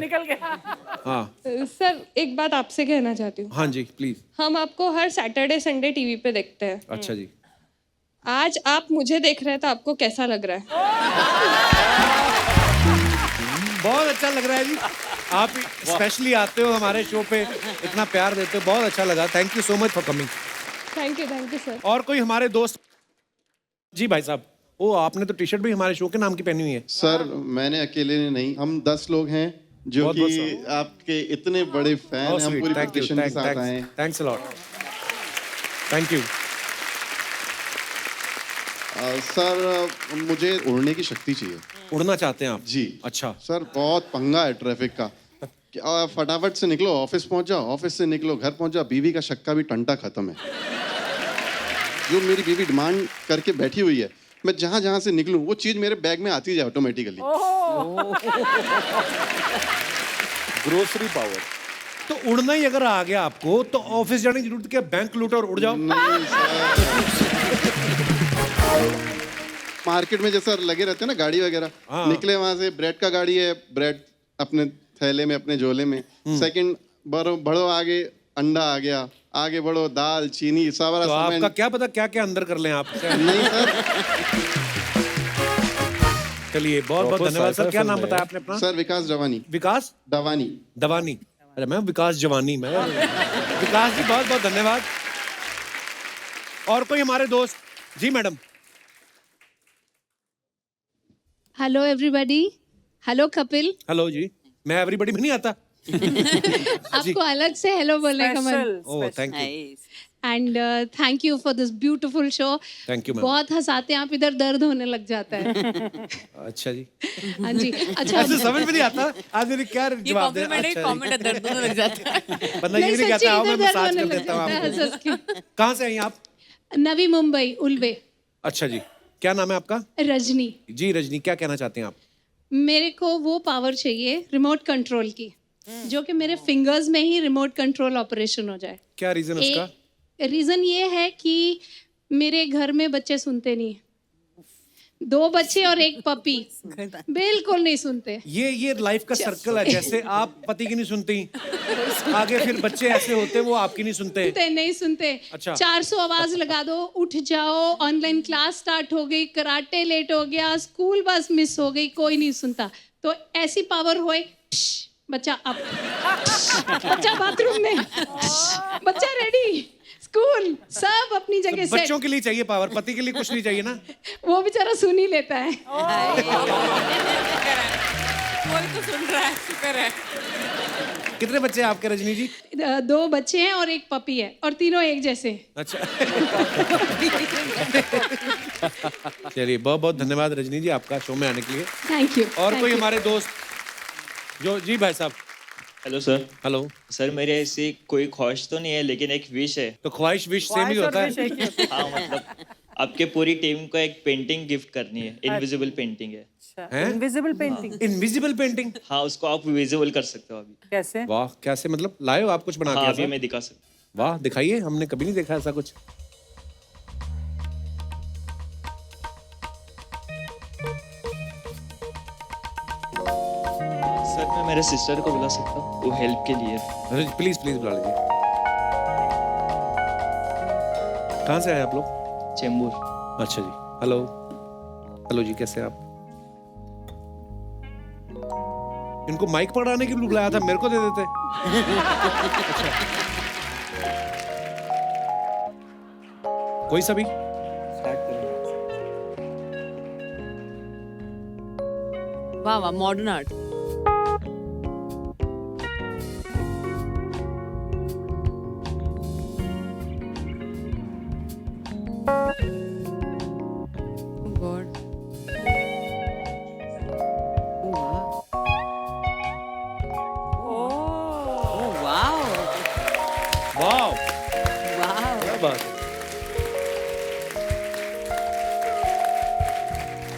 हाँ सर एक बात आपसे कहना चाहती हूँ। हाँ जी प्लीज। हम आपको हर सैटरडे संडे टीवी पे देखते हैं। अच्छा जी। आज आप मुझे देख रहे हैं तो आपको कैसा लग रहा है? बहुत अच्छा लग रहा है जी। आप स्पेशली आते हो हमारे शो पे, इतना प्यार देते हो, बहुत अच्छा लगा। Thank you so much for coming. Thank you sir. और कोई हमारे दोस्त? जी भाई साहब, वो आपने तो टी शर्ट भी हमारे शो के नाम की पहनी हुई है। सर मैंने अकेले ने नहीं, हम 10 लोग हैं जो कि आपके इतने बड़े फैन हैं। हम पूरी प्रेजेंटेशन के साथ आए हैं। Thanks a lot. Thank you. Sir मुझे उड़ने की शक्ति चाहिए। उड़ना चाहते हैं आप? जी। अच्छा सर बहुत पंगा है ट्रैफिक का। फटाफट से निकलो, ऑफिस पहुंच जाओ, ऑफिस से निकलो, घर पहुंच जाओ, बीवी का शक्का भी टंटा खत्म है। जो मेरी बीवी डिमांड करके बैठी हुई है, मैं जहां जहां से निकलूं वो चीज मेरे बैग में आती जाए ऑटोमेटिकली। Grocery power. तो उड़ना ही अगर आ गया आपको तो ऑफिस जाने की जरूरत क्या? बैंक लूटो और उड़ जाओ। मार्केट में जैसा लगे रहते हैं ना गाड़ी वगैरह, निकले वहां से, ब्रेड का गाड़ी है, ब्रेड अपने थैले में, अपने झोले में। सेकंड बढ़ो आगे, अंडा आ गया, आगे बढ़ो, दाल चीनी सारा तो आपका क्या पता क्या क्या अंदर कर लें आप। नहीं सर। चलिए बहुत बहुत धन्यवाद सर। क्या नाम बताया आपने अपना? सर विकास जवानी। विकास दवानी। दवानी। अरे मैं विकास जवानी में। विकास जी बहुत बहुत धन्यवाद। और कोई हमारे दोस्त? जी madam. Hello everybody. Hello Kapil. Hello जी। मैं एवरीबॉडी में नहीं आता। आपको अलग से हेलो बोलने का मन। Oh thank you. And thank you for this beautiful show. Thank you ma'am. बहुत हंसाते हैं आप, इधर दर्द होने लग जाता है। अच्छा जी। हाँ जी। अच्छा ऐसे समझ में नहीं आता आज मेरे क्या जवाब दे। कमेंट है, दर्द होने लग जाता है। बंदा ये नहीं कहता आओ मैं मसाज कर देता हूँ आपको। कहाँ से आई आप? नवी मुंबई उल्वे। अच्छा जी। क्या नाम है आपका? रजनी। जी रजनी, क्या कहना चाहते हैं आप? मेरे को वो पावर चाहिए रिमोट कंट्रोल की, जो कि मेरे फिंगर्स में ही रिमोट कंट्रोल ऑपरेशन हो जाए। क्या रीजन उसका? रीजन ये है कि मेरे घर में बच्चे सुनते नहीं, 2 बच्चे और 1 पपी, बिल्कुल नहीं सुनते। ये लाइफ का सर्कल है। जैसे आप पति की नहीं सुनती, आगे फिर बच्चे ऐसे होते वो आपकी नहीं सुनते। नहीं सुनते। अच्छा। 400 आवाज लगा दो, उठ जाओ, ऑनलाइन क्लास स्टार्ट हो गई, कराटे लेट हो गया, स्कूल बस मिस हो गई, कोई नहीं सुनता। तो ऐसी पावर होए, बच्चा अप, बच्चा बाथरूम में, बच्चा रेडी, स्कूल सब अपनी जगह से। बच्चों के लिए चाहिए पावर, पति के लिए कुछ नहीं चाहिए ना। वो बेचारा सुन ही लेता है। कोई तो सुन रहा है, शुक्र है। कितने बच्चे हैं आपके रजनी जी? 2 बच्चे हैं और 1 पपी है, और तीनों एक जैसे। अच्छा। चलिए बहुत बहुत धन्यवाद रजनी जी आपका शो में आने के लिए। Thank you. और कोई हमारे दोस्त जो? जी भाई साहब। Hello sir. हेलो सर मेरे ऐसी कोई ख्वाहिश तो नहीं है लेकिन एक विश है। तो ख्वाहिश विश सेम ही होता है। हाँ मतलब आपके पूरी टीम को एक पेंटिंग गिफ्ट करनी है, इनविजिबल पेंटिंग है। Invisible painting. Invisible painting. हाँ उसको आप विजिबल कर सकते हो अभी। कैसे? वाह कैसे मतलब लाए हो आप कुछ बना के? हाँ ऐसा? अभी मैं दिखा सकता। वाह दिखाइए, हमने कभी नहीं देखा ऐसा कुछ। सर मैं मेरे सिस्टर को बुला सकता हूँ वो हेल्प के लिए। अरे प्लीज प्लीज बुला लीजिए। कहाँ से आए आप लोग? चेंबूर। अच्छा जी। हेलो हेलो जी, कैसे हैं आप? इनको माइक पकड़ाने के लिए बुलाया था, मेरे को दे देते। अच्छा। कोई सा भी? वाह वाह, मॉडर्न आर्ट।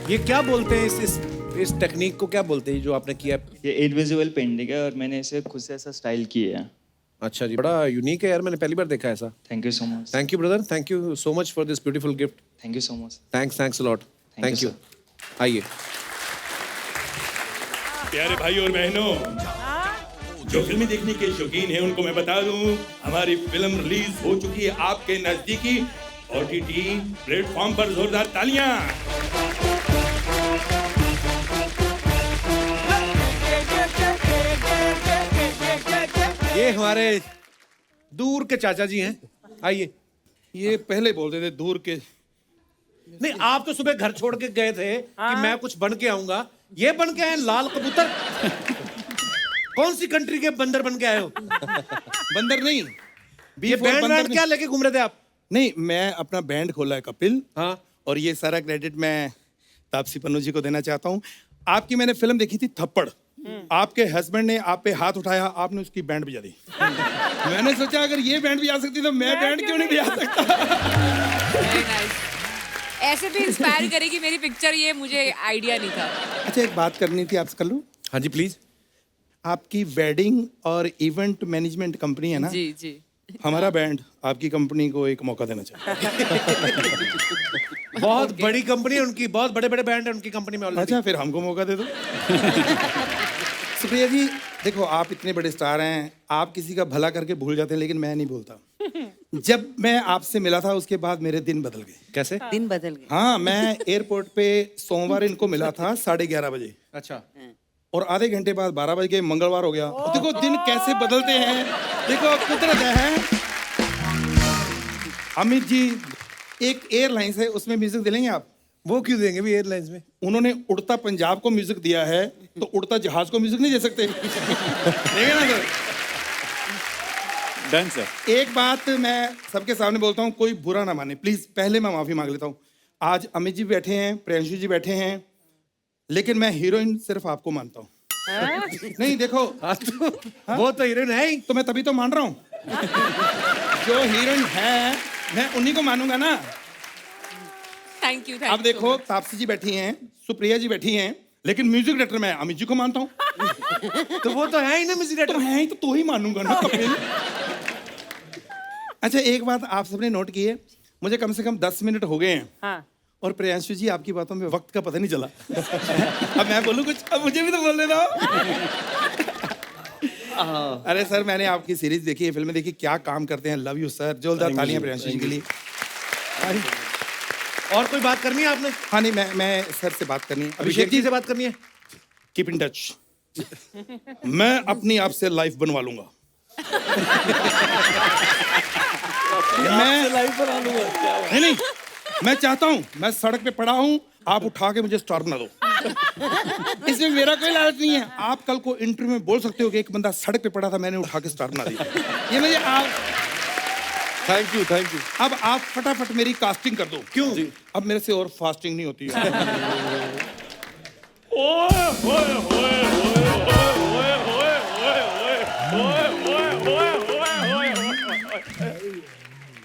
ये क्या बोलते हैं इस टेक्निक को, क्या बोलते हैं जो आपने किया? ये इनविजिबल पेंटिंग है और मैंने इसे खुद से ऐसा स्टाइल किया है। अच्छा जी, बड़ा यूनिक है यार, मैंने पहली बार देखा ऐसा। Thank you so much. Thank you brother, thank you so much for this beautiful gift. Thank you so much. Thanks a lot. Thank you. आइए। प्यारे भाई और बहनों, जो फिल्में देखने के शौकीन हैं उनको मैं बता दूं, हमारी फिल्म रिलीज हो चुकी है आपके नजदीकी OTT प्लेटफॉर्म पर। जोरदार तालियां। ये हमारे दूर के चाचा जी हैं, आइए। ये पहले बोलते थे दूर के। नहीं, आप तो सुबह घर छोड़ के गए थे कि मैं कुछ बन के आऊंगा। ये बन के आए लाल कबूतर। कौन सी कंट्री के बंदर बन के आए हो? बंदर नहीं, ये बैंड क्या लेके घूम रहे थे आप? नहीं, मैं अपना बैंड खोला है कपिल। हाँ। और ये सारा क्रेडिट मैं तापसी पन्नू जी को देना चाहता हूँ। आपकी मैंने फिल्म देखी थी थप्पड़। आपके हस्बैंड ने आप पे हाथ उठाया, आपने उसकी बैंड बजा दी। मैंने सोचा अगर ये बैंड बजा सकती तो मैं बैंड क्यों नहीं बजा सकता। ऐसे भी इंस्पायर करेगी मेरी पिक्चर, ये मुझे आइडिया नहीं था। अच्छा एक बात करनी थी आपसे, कर लूं? हाँ जी प्लीज। आपकी वेडिंग और इवेंट मैनेजमेंट कंपनी है ना? जी जी। हमारा बैंड आपकी कंपनी को एक मौका देना चाहिए। बहुत बड़ी कंपनी है उनकी, बहुत बड़े बड़े बैंड है उनकी कंपनी में। अच्छा फिर हमको मौका दे दो। सुप्रिया जी देखो, आप इतने बड़े स्टार हैं, आप किसी का भला करके भूल जाते हैं, लेकिन मैं नहीं भूलता। जब मैं आपसे मिला था उसके बाद मेरे दिन बदल गए। कैसे? दिन बदल गए? हाँ, मैं एयरपोर्ट पे सोमवार इनको मिला था 11:30 बजे। अच्छा। और आधे घंटे बाद 12 बज के मंगलवार हो गया। देखो दिन कैसे बदलते हैं, देखो कुदरत है। अमित जी, एक एयरलाइंस है उसमें म्यूजिक देंगे आप? वो क्यों देंगे भी एयरलाइंस में? उन्होंने उड़ता पंजाब को म्यूजिक दिया है, तो उड़ता जहाज को म्यूजिक नहीं दे सकते? देंगे ना सर? Done sir. एक बात मैं सबके सामने बोलता हूँ, कोई बुरा ना माने प्लीज। पहले मैं माफी मांग लेता हूँ। आज अमित जी बैठे हैं, प्रियांशु जी बैठे हैं, लेकिन मैं हीरोइन सिर्फ आपको मानता हूँ। नहीं देखो, वो तो हीरोइन है ही, तो मैं तभी तो मान रहा हूँ। जो हीरोइन है मैं उन्हीं को मानूंगा ना। Thank you. अब देखो, तापसी जी बैठी हैं, सुप्रिया जी बैठी हैं, लेकिन म्यूजिक डायरेक्टर मैं अमित जी को मानता हूँ। तो वो तो है ही ना म्यूजिक डायरेक्टर। तो है ही, तो ही मानूंगा ना कपिल। अच्छा एक बात आप सबने नोट की है, मुझे कम से कम 10 मिनट हो गए हैं। हाँ। और प्रियांशु जी आपकी बातों में वक्त का पता नहीं चला। अब मैं बोलूं कुछ, अब मुझे भी तो बोलने दो। अरे सर, मैंने आपकी सीरीज देखी है, फिल्में देखी, क्या काम करते हैं। Love you sir. जोरदार तालियां प्रियांशु जी के लिए। और कोई बात करनी है आपने? हाँ नहीं, मैं सर से बात करनी है। अभिषेक जी से बात करनी है। Keep in touch. मैं अपनी आप से लाइफ बनवा लूंगा। मैं लाइफ बना लूंगा। नहीं, मैं चाहता हूं, मैं सड़क पे पड़ा हूं, आप उठा के मुझे स्टार बना दो। इसमें मेरा कोई लालच नहीं है। आप कल को इंटरव्यू में बोल सकते हो कि एक बंदा सड़क पे पड़ा था, मैंने उठा के स्टार बना दिया। ये मुझे आप थैंक यू थैंक यू। अब आप फटाफट मेरी कास्टिंग कर दो। क्यों? अब मेरे से और फास्टिंग नहीं होती है।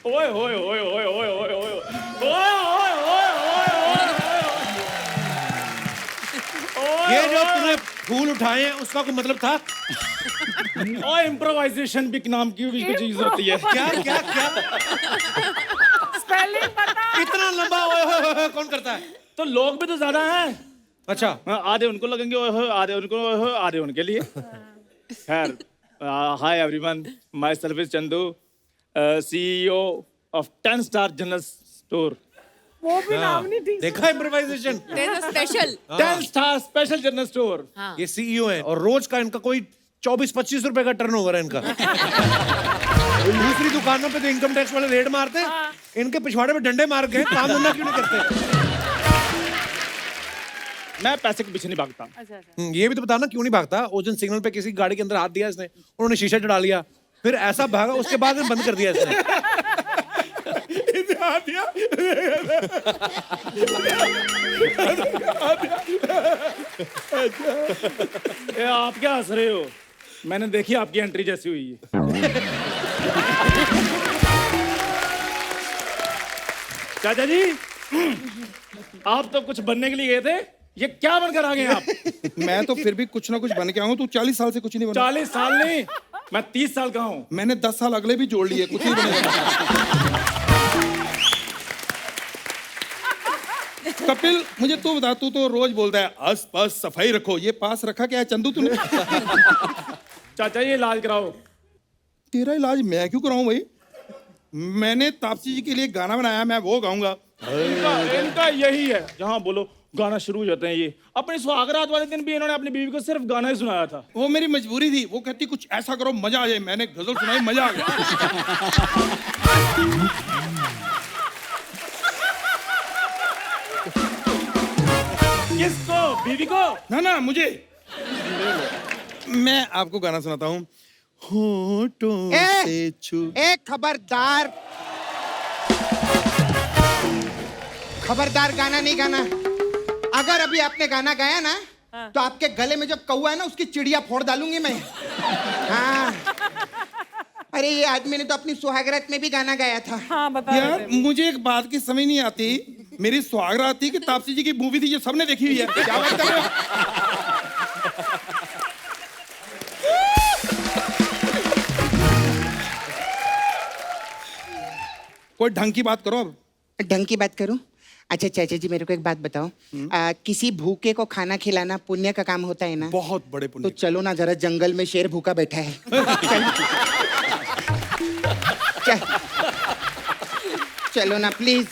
ओए ओए ओए ओए ओए ओए ओए ओए ओए ये जो तूने फूल उठाए हैं उसका कोई मतलब था? और इम्प्रोवाइजेशन भी नाम की भी कोई चीज होती है। क्या क्या क्या स्पेलिंग बता। इतना लंबा ओए होए होए होए कौन करता है? तो लोग भी तो ज्यादा हैं। अच्छा आधे उनको लगेंगे ओए होए, आधे उनको ओए होए, आधे उनके लिए। खैर, hi everyone, my self is Chandu, CEO of 10 Star General Store। वो भी नाम नहीं ठीक। देखा improvisation? Special 10 Star Special General Store। ये CEO है और रोज का इनका कोई 24-25 रुपए का टर्नओवर है इनका। दूसरी दुकानों पे तो इनकम टैक्स वाले रेड मारते हैं, इनके पिछवाड़े पे डंडे मार के काम धंधा क्यों नहीं करते? मैं पैसे के पीछे नहीं भागता। ये भी तो बताना क्यों नहीं भागता? उस दिन सिग्नल पे किसी गाड़ी के अंदर हाथ दिया इसने, उन्होंने शीशा चढ़ा लिया, फिर ऐसा भागा, उसके बाद में बंद कर दिया इसने। ए, आप क्या हंस रहे हो? मैंने देखी आपकी एंट्री जैसी हुई है। चाचा जी, आप तो कुछ बनने के लिए गए थे, ये क्या बनकर आ गए आप? मैं तो फिर भी कुछ ना कुछ बन के आऊँ। तू 40 साल से कुछ नहीं बना। 40 साल नहीं, मैं 30 साल का हूँ। मैंने 10 साल अगले भी जोड़ लिए, कुछ नहीं बनेगा। कपिल, मुझे तू बता, तू तो रोज बोलता है आस पास सफाई रखो, ये पास रखा क्या है चंदू तूने? चाचा ये इलाज कराओ। तेरा इलाज मैं क्यों कराऊं भाई? मैंने तापसी जी के लिए गाना बनाया, मैं वो गाऊंगा। इनका यही है, जहाँ बोलो गाना शुरू हो जाते हैं। ये अपनी सुहागरात वाले दिन भी इन्होंने अपनी बीवी को सिर्फ गाना ही सुनाया था। वो मेरी मजबूरी थी, वो कहती कुछ ऐसा करो मजा आ जाए, मैंने गजल सुनाई, मजा आ गया। किसको? बीवी को? ना ना, मुझे। मैं आपको गाना सुनाता हूँ। होठों से छू। खबरदार, खबरदार, गाना नहीं गाना। अगर अभी आपने गाना गाया ना, तो आपके गले में जो कौवा है ना, उसकी चिड़िया फोड़ डालूंगी मैं। हाँ। अरे ये आदमी ने तो अपनी सुहागरात में भी गाना गाया था। हाँ, बता यार मुझे एक बात की समझ नहीं आती, मेरी सुहागरात थी कि तापसी जी की मूवी थी, ये सबने देखी हुई है। क्या बात कर रहे हो? कोई ढंग की बात करो। अब ढंग की बात करूं? अच्छा चाचा जी, मेरे को एक बात बताओ, किसी भूखे को खाना खिलाना पुण्य का काम होता है ना? बहुत बड़े पुण्य। तो चलो ना, जरा जंगल में शेर भूखा बैठा है। चलो ना प्लीज।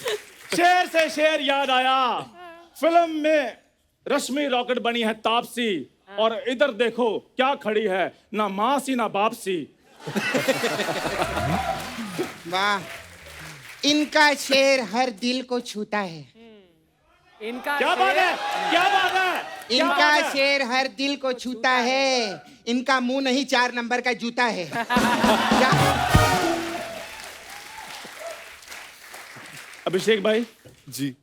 शेर से शेर याद आया, फिल्म में रश्मि रॉकेट बनी है तापसी, और इधर देखो क्या खड़ी है, ना माँ सी ना बाप सी। वाह, इनका शेर हर दिल को छूता है। इनका क्या बात है, क्या बात है, इनका शेर हर दिल को छूता है। इनका मुंह नहीं 4 नंबर का जूता है। अभिषेक भाई जी,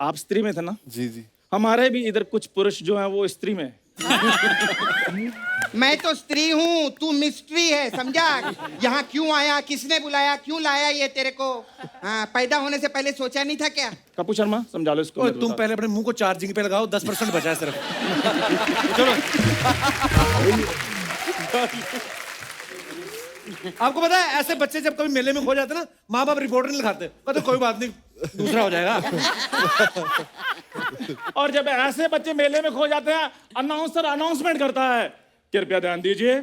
आप स्त्री में थे ना? जी जी। हमारे भी इधर कुछ पुरुष जो हैं वो स्त्री में। मैं तो स्त्री हूँ, तू मिस्ट्री है, समझा? यहाँ क्यों आया, किसने बुलाया, क्यों लाया ये तेरे को? हाँ, पैदा होने से पहले सोचा नहीं था क्या? कपूर शर्मा समझा लो इसको। तुम पहले अपने मुंह को चार्जिंग पे लगाओ, 10% बचा है सिर्फ। चलो। आपको पता है ऐसे बच्चे जब कभी मेले में खो जाते ना, माँ बाप रिपोर्ट नहीं लिखाते, कहते कोई बात नहीं, दूसरा हो जाएगा। और जब ऐसे बच्चे मेले में खो जाते हैं, अनाउंसर अनाउंसमेंट करता है, कृपया ध्यान दीजिए,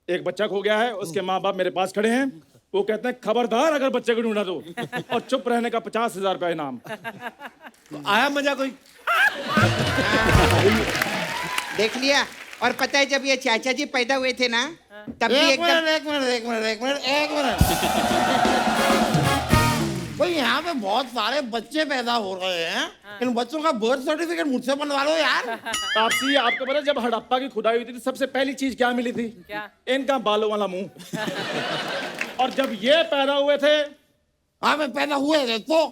एक बच्चा खो गया है, उसके माँ बाप मेरे पास खड़े हैं, वो कहते हैं खबरदार अगर बच्चे को ढूंढा तो, और चुप रहने का 50,000 रुपया इनाम। तो आया मजा कोई? देख लिया। और पता है जब ये चाचा जी पैदा हुए थे ना, तब भी एक मिनट। भाई यहाँ पे बहुत सारे बच्चे पैदा हो रहे हैं, इन बच्चों का बर्थ सर्टिफिकेट मुझसे बनवा लो यार। तापसी, आपको पता है जब हड़प्पा की खुदाई हुई थी, सबसे पहली चीज क्या मिली थी? क्या? इनका बालों वाला मुंह। और जब ये पैदा हुए थे, हाँ मैं पैदा हुए थे तो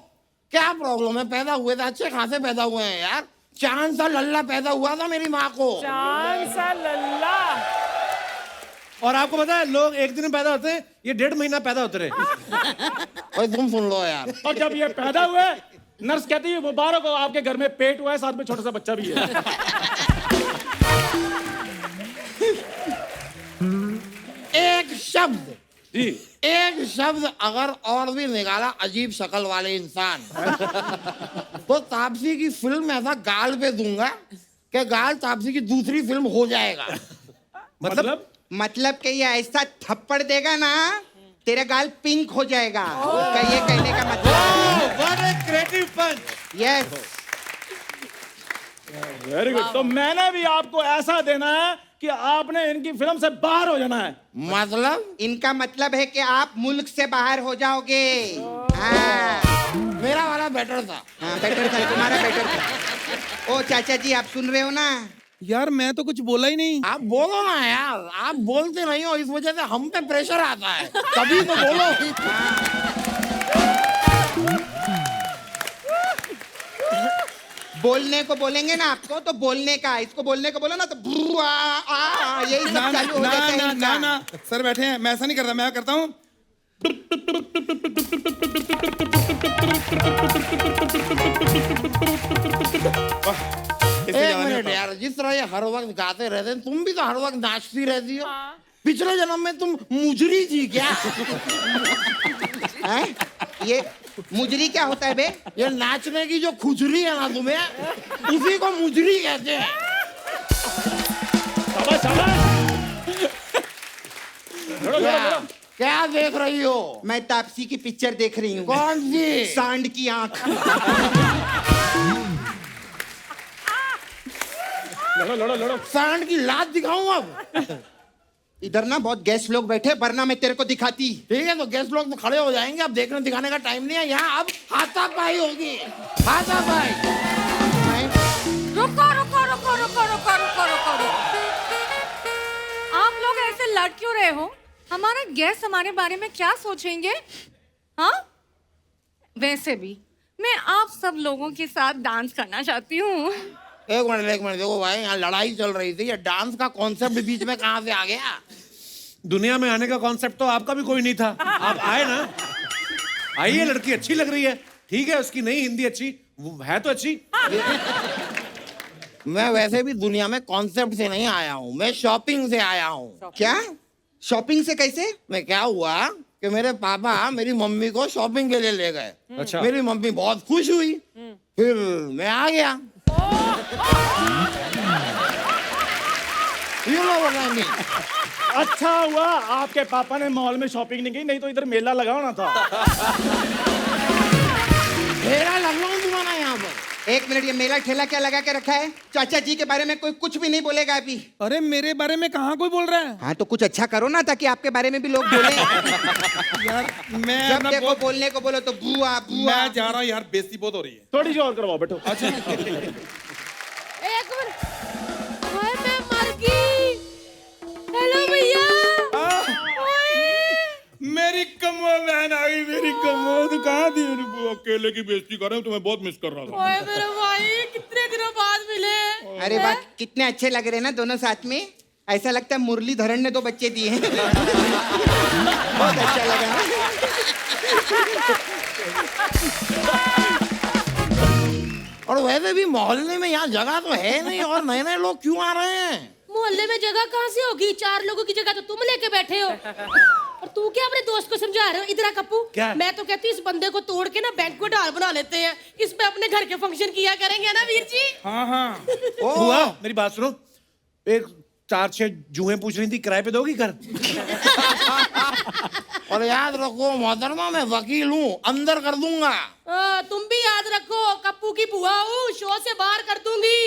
क्या प्रॉब्लम है? पैदा हुए थे, अच्छे खासे पैदा हुए हैं यार। चांद सा लल्ला पैदा हुआ था मेरी माँ को। चांद सा लल्ला। और आपको पता है लोग एक दिन में पैदा होते हैं, ये 1.5 महीना पैदा होते रहे। भाई तुम सुन लो यार। और जब ये पैदा हुए नर्स कहती है मुबारक हो आपके घर में पेट हुआ है, साथ में छोटा सा बच्चा भी है। एक शब्द जी, एक शब्द अगर और भी निकाला अजीब शक्ल वाले इंसान तो तापसी की फिल्म ऐसा गाल पे दूंगा कि गाल तापसी की दूसरी फिल्म हो जाएगा। मतलब कि ये ऐसा थप्पड़ देगा ना तेरा गाल पिंक हो जाएगा। उसका ये कहने का मतलब। What a creative punch. Yes, very good. तो मैंने भी आपको ऐसा देना है कि आपने इनकी फिल्म से बाहर हो जाना है। मतलब इनका मतलब है कि आप मुल्क से बाहर हो जाओगे। हाँ, मेरा वाला बेटर था। हाँ बेटर था, तुम्हारा बेटर था। ओ चाचा जी आप सुन रहे हो ना? यार मैं तो कुछ बोला ही नहीं। आप बोलो ना यार, आप बोलते नहीं हो, इस वजह से हम पे प्रेशर आता है। तभी तो बोलो। बोलने को बोलेंगे ना आपको तो बोलने का, इसको बोलने को बोलो ना तो यही सब चालू हो जाता है इनका। ना सर बैठे हैं, मैं ऐसा नहीं करता, मैं करता हूँ एक मिनट यार, जिस तरह ये हर वक्त गाते रहते हैं, तुम भी तो हर वक्त नाचती रहती हो। पिछले जन्म में तुम मुजरी थी क्या? हैं? ये मुजरी क्या होता है बे? ये नाचने की जो खुजरी है ना तुम्हें, उसी को मुजरी कहते हैं। क्या देख रही हो? मैं तापसी की पिक्चर देख रही हूँ। कौन सी? सांड की आंख। लड़ो। सांड की लात दिखाऊं अब? इधर ना बहुत गेस्ट लोग बैठे, वरना मैं तेरे को दिखाती। ठीक है, तो गेस्ट लोग तो खड़े हो जाएंगे, अब देखने दिखाने का टाइम नहीं है। यहाँ अब हाथापाई होगी, हाथापाई। रुको रुको रुको रुको रुको रुको रुको आप लोग ऐसे लड़ क्यों रहे हो? हमारा गेस्ट हमारे बारे में क्या सोचेंगे? हाँ, वैसे भी मैं आप सब लोगों के साथ डांस करना चाहती हूँ। एक मिनट देखो भाई, यहाँ लड़ाई चल रही थी, ये डांस का कॉन्सेप्ट बीच में कहाँ से आ गया? दुनिया में आने का कॉन्सेप्ट तो आपका भी कोई नहीं था, आप आए ना। आइए, लड़की अच्छी लग रही है, ठीक है, उसकी नहीं हिंदी अच्छी, वो है तो अच्छी। मैं वैसे भी दुनिया में कॉन्सेप्ट से नहीं आया हूँ, मैं शॉपिंग से आया हूँ। क्या? शॉपिंग से कैसे? मैं क्या हुआ कि मेरे पापा मेरी मम्मी को शॉपिंग के लिए ले गए। अच्छा। मेरी मम्मी बहुत खुश हुई, फिर मैं आ गया। You know what I mean? अच्छा हुआ आपके पापा ने मॉल में शॉपिंग नहीं की, नहीं तो इधर मेला लगा होना था। मेरा लग रहा हूँ तुम्हारा यहाँ पर। एक मिनट, ये मेला ठेला क्या लगा के रखा है? चाचा जी के बारे में कोई कुछ भी नहीं बोलेगा अभी। अरे मेरे बारे में कहाँ कोई बोल रहा है? हाँ तो कुछ अच्छा करो ना, ताकि आपके बारे में भी लोग बोले। यार मैं जब देखो बोलने को बोलो तो बुआ बुआ। मैं जा रहा हूँ यार, बेइज्जती बहुत हो रही है। थोड़ी सी और करवाओ, बैठो। अच्छा एक मिनट, हाय मैं मर गई। हेलो भैया। मेरी कमो बहन आ गई, मेरी कमो। तो कहाँ थी? अकेले की बेइज्जती कर रहा हूँ, तुम्हें बहुत मिस कर रहा था। ओए मेरे भाई, कितने दिनों बाद मिले। अरे वाह, कितने अच्छे लग रहे हैं ना दोनों साथ में। ऐसा लगता है मुरलीधरन ने 2 बच्चे दिए हैं। बहुत अच्छा लगा। और वैसे भी मोहल्ले में यहाँ जगह तो है नहीं, और नए नए लोग क्यों आ रहे हैं? मोहल्ले में जगह कहाँ से होगी? 4 लोगों की जगह तो तुम लेके बैठे हो। और तू क्या अपने दोस्त को समझा रहे हो? इधर आ कप्पू। क्या? मैं तो कहती हूँ इस बंदे को तोड़ के ना बैंक्वेट हॉल बना लेते हैं, इस पे अपने घर के फंक्शन किया करेंगे ना वीर जी। हाँ हुआ, मेरी बात सुनो। एक 4-6 जूहें पूछ रही थी, किराए पे दोगी घर? और याद रखो मोहतरमा, मैं वकील हूँ, अंदर कर दूंगा। तुम भी याद रखो, कप्पू की बुआ हूँ, शो से बाहर कर दूंगी।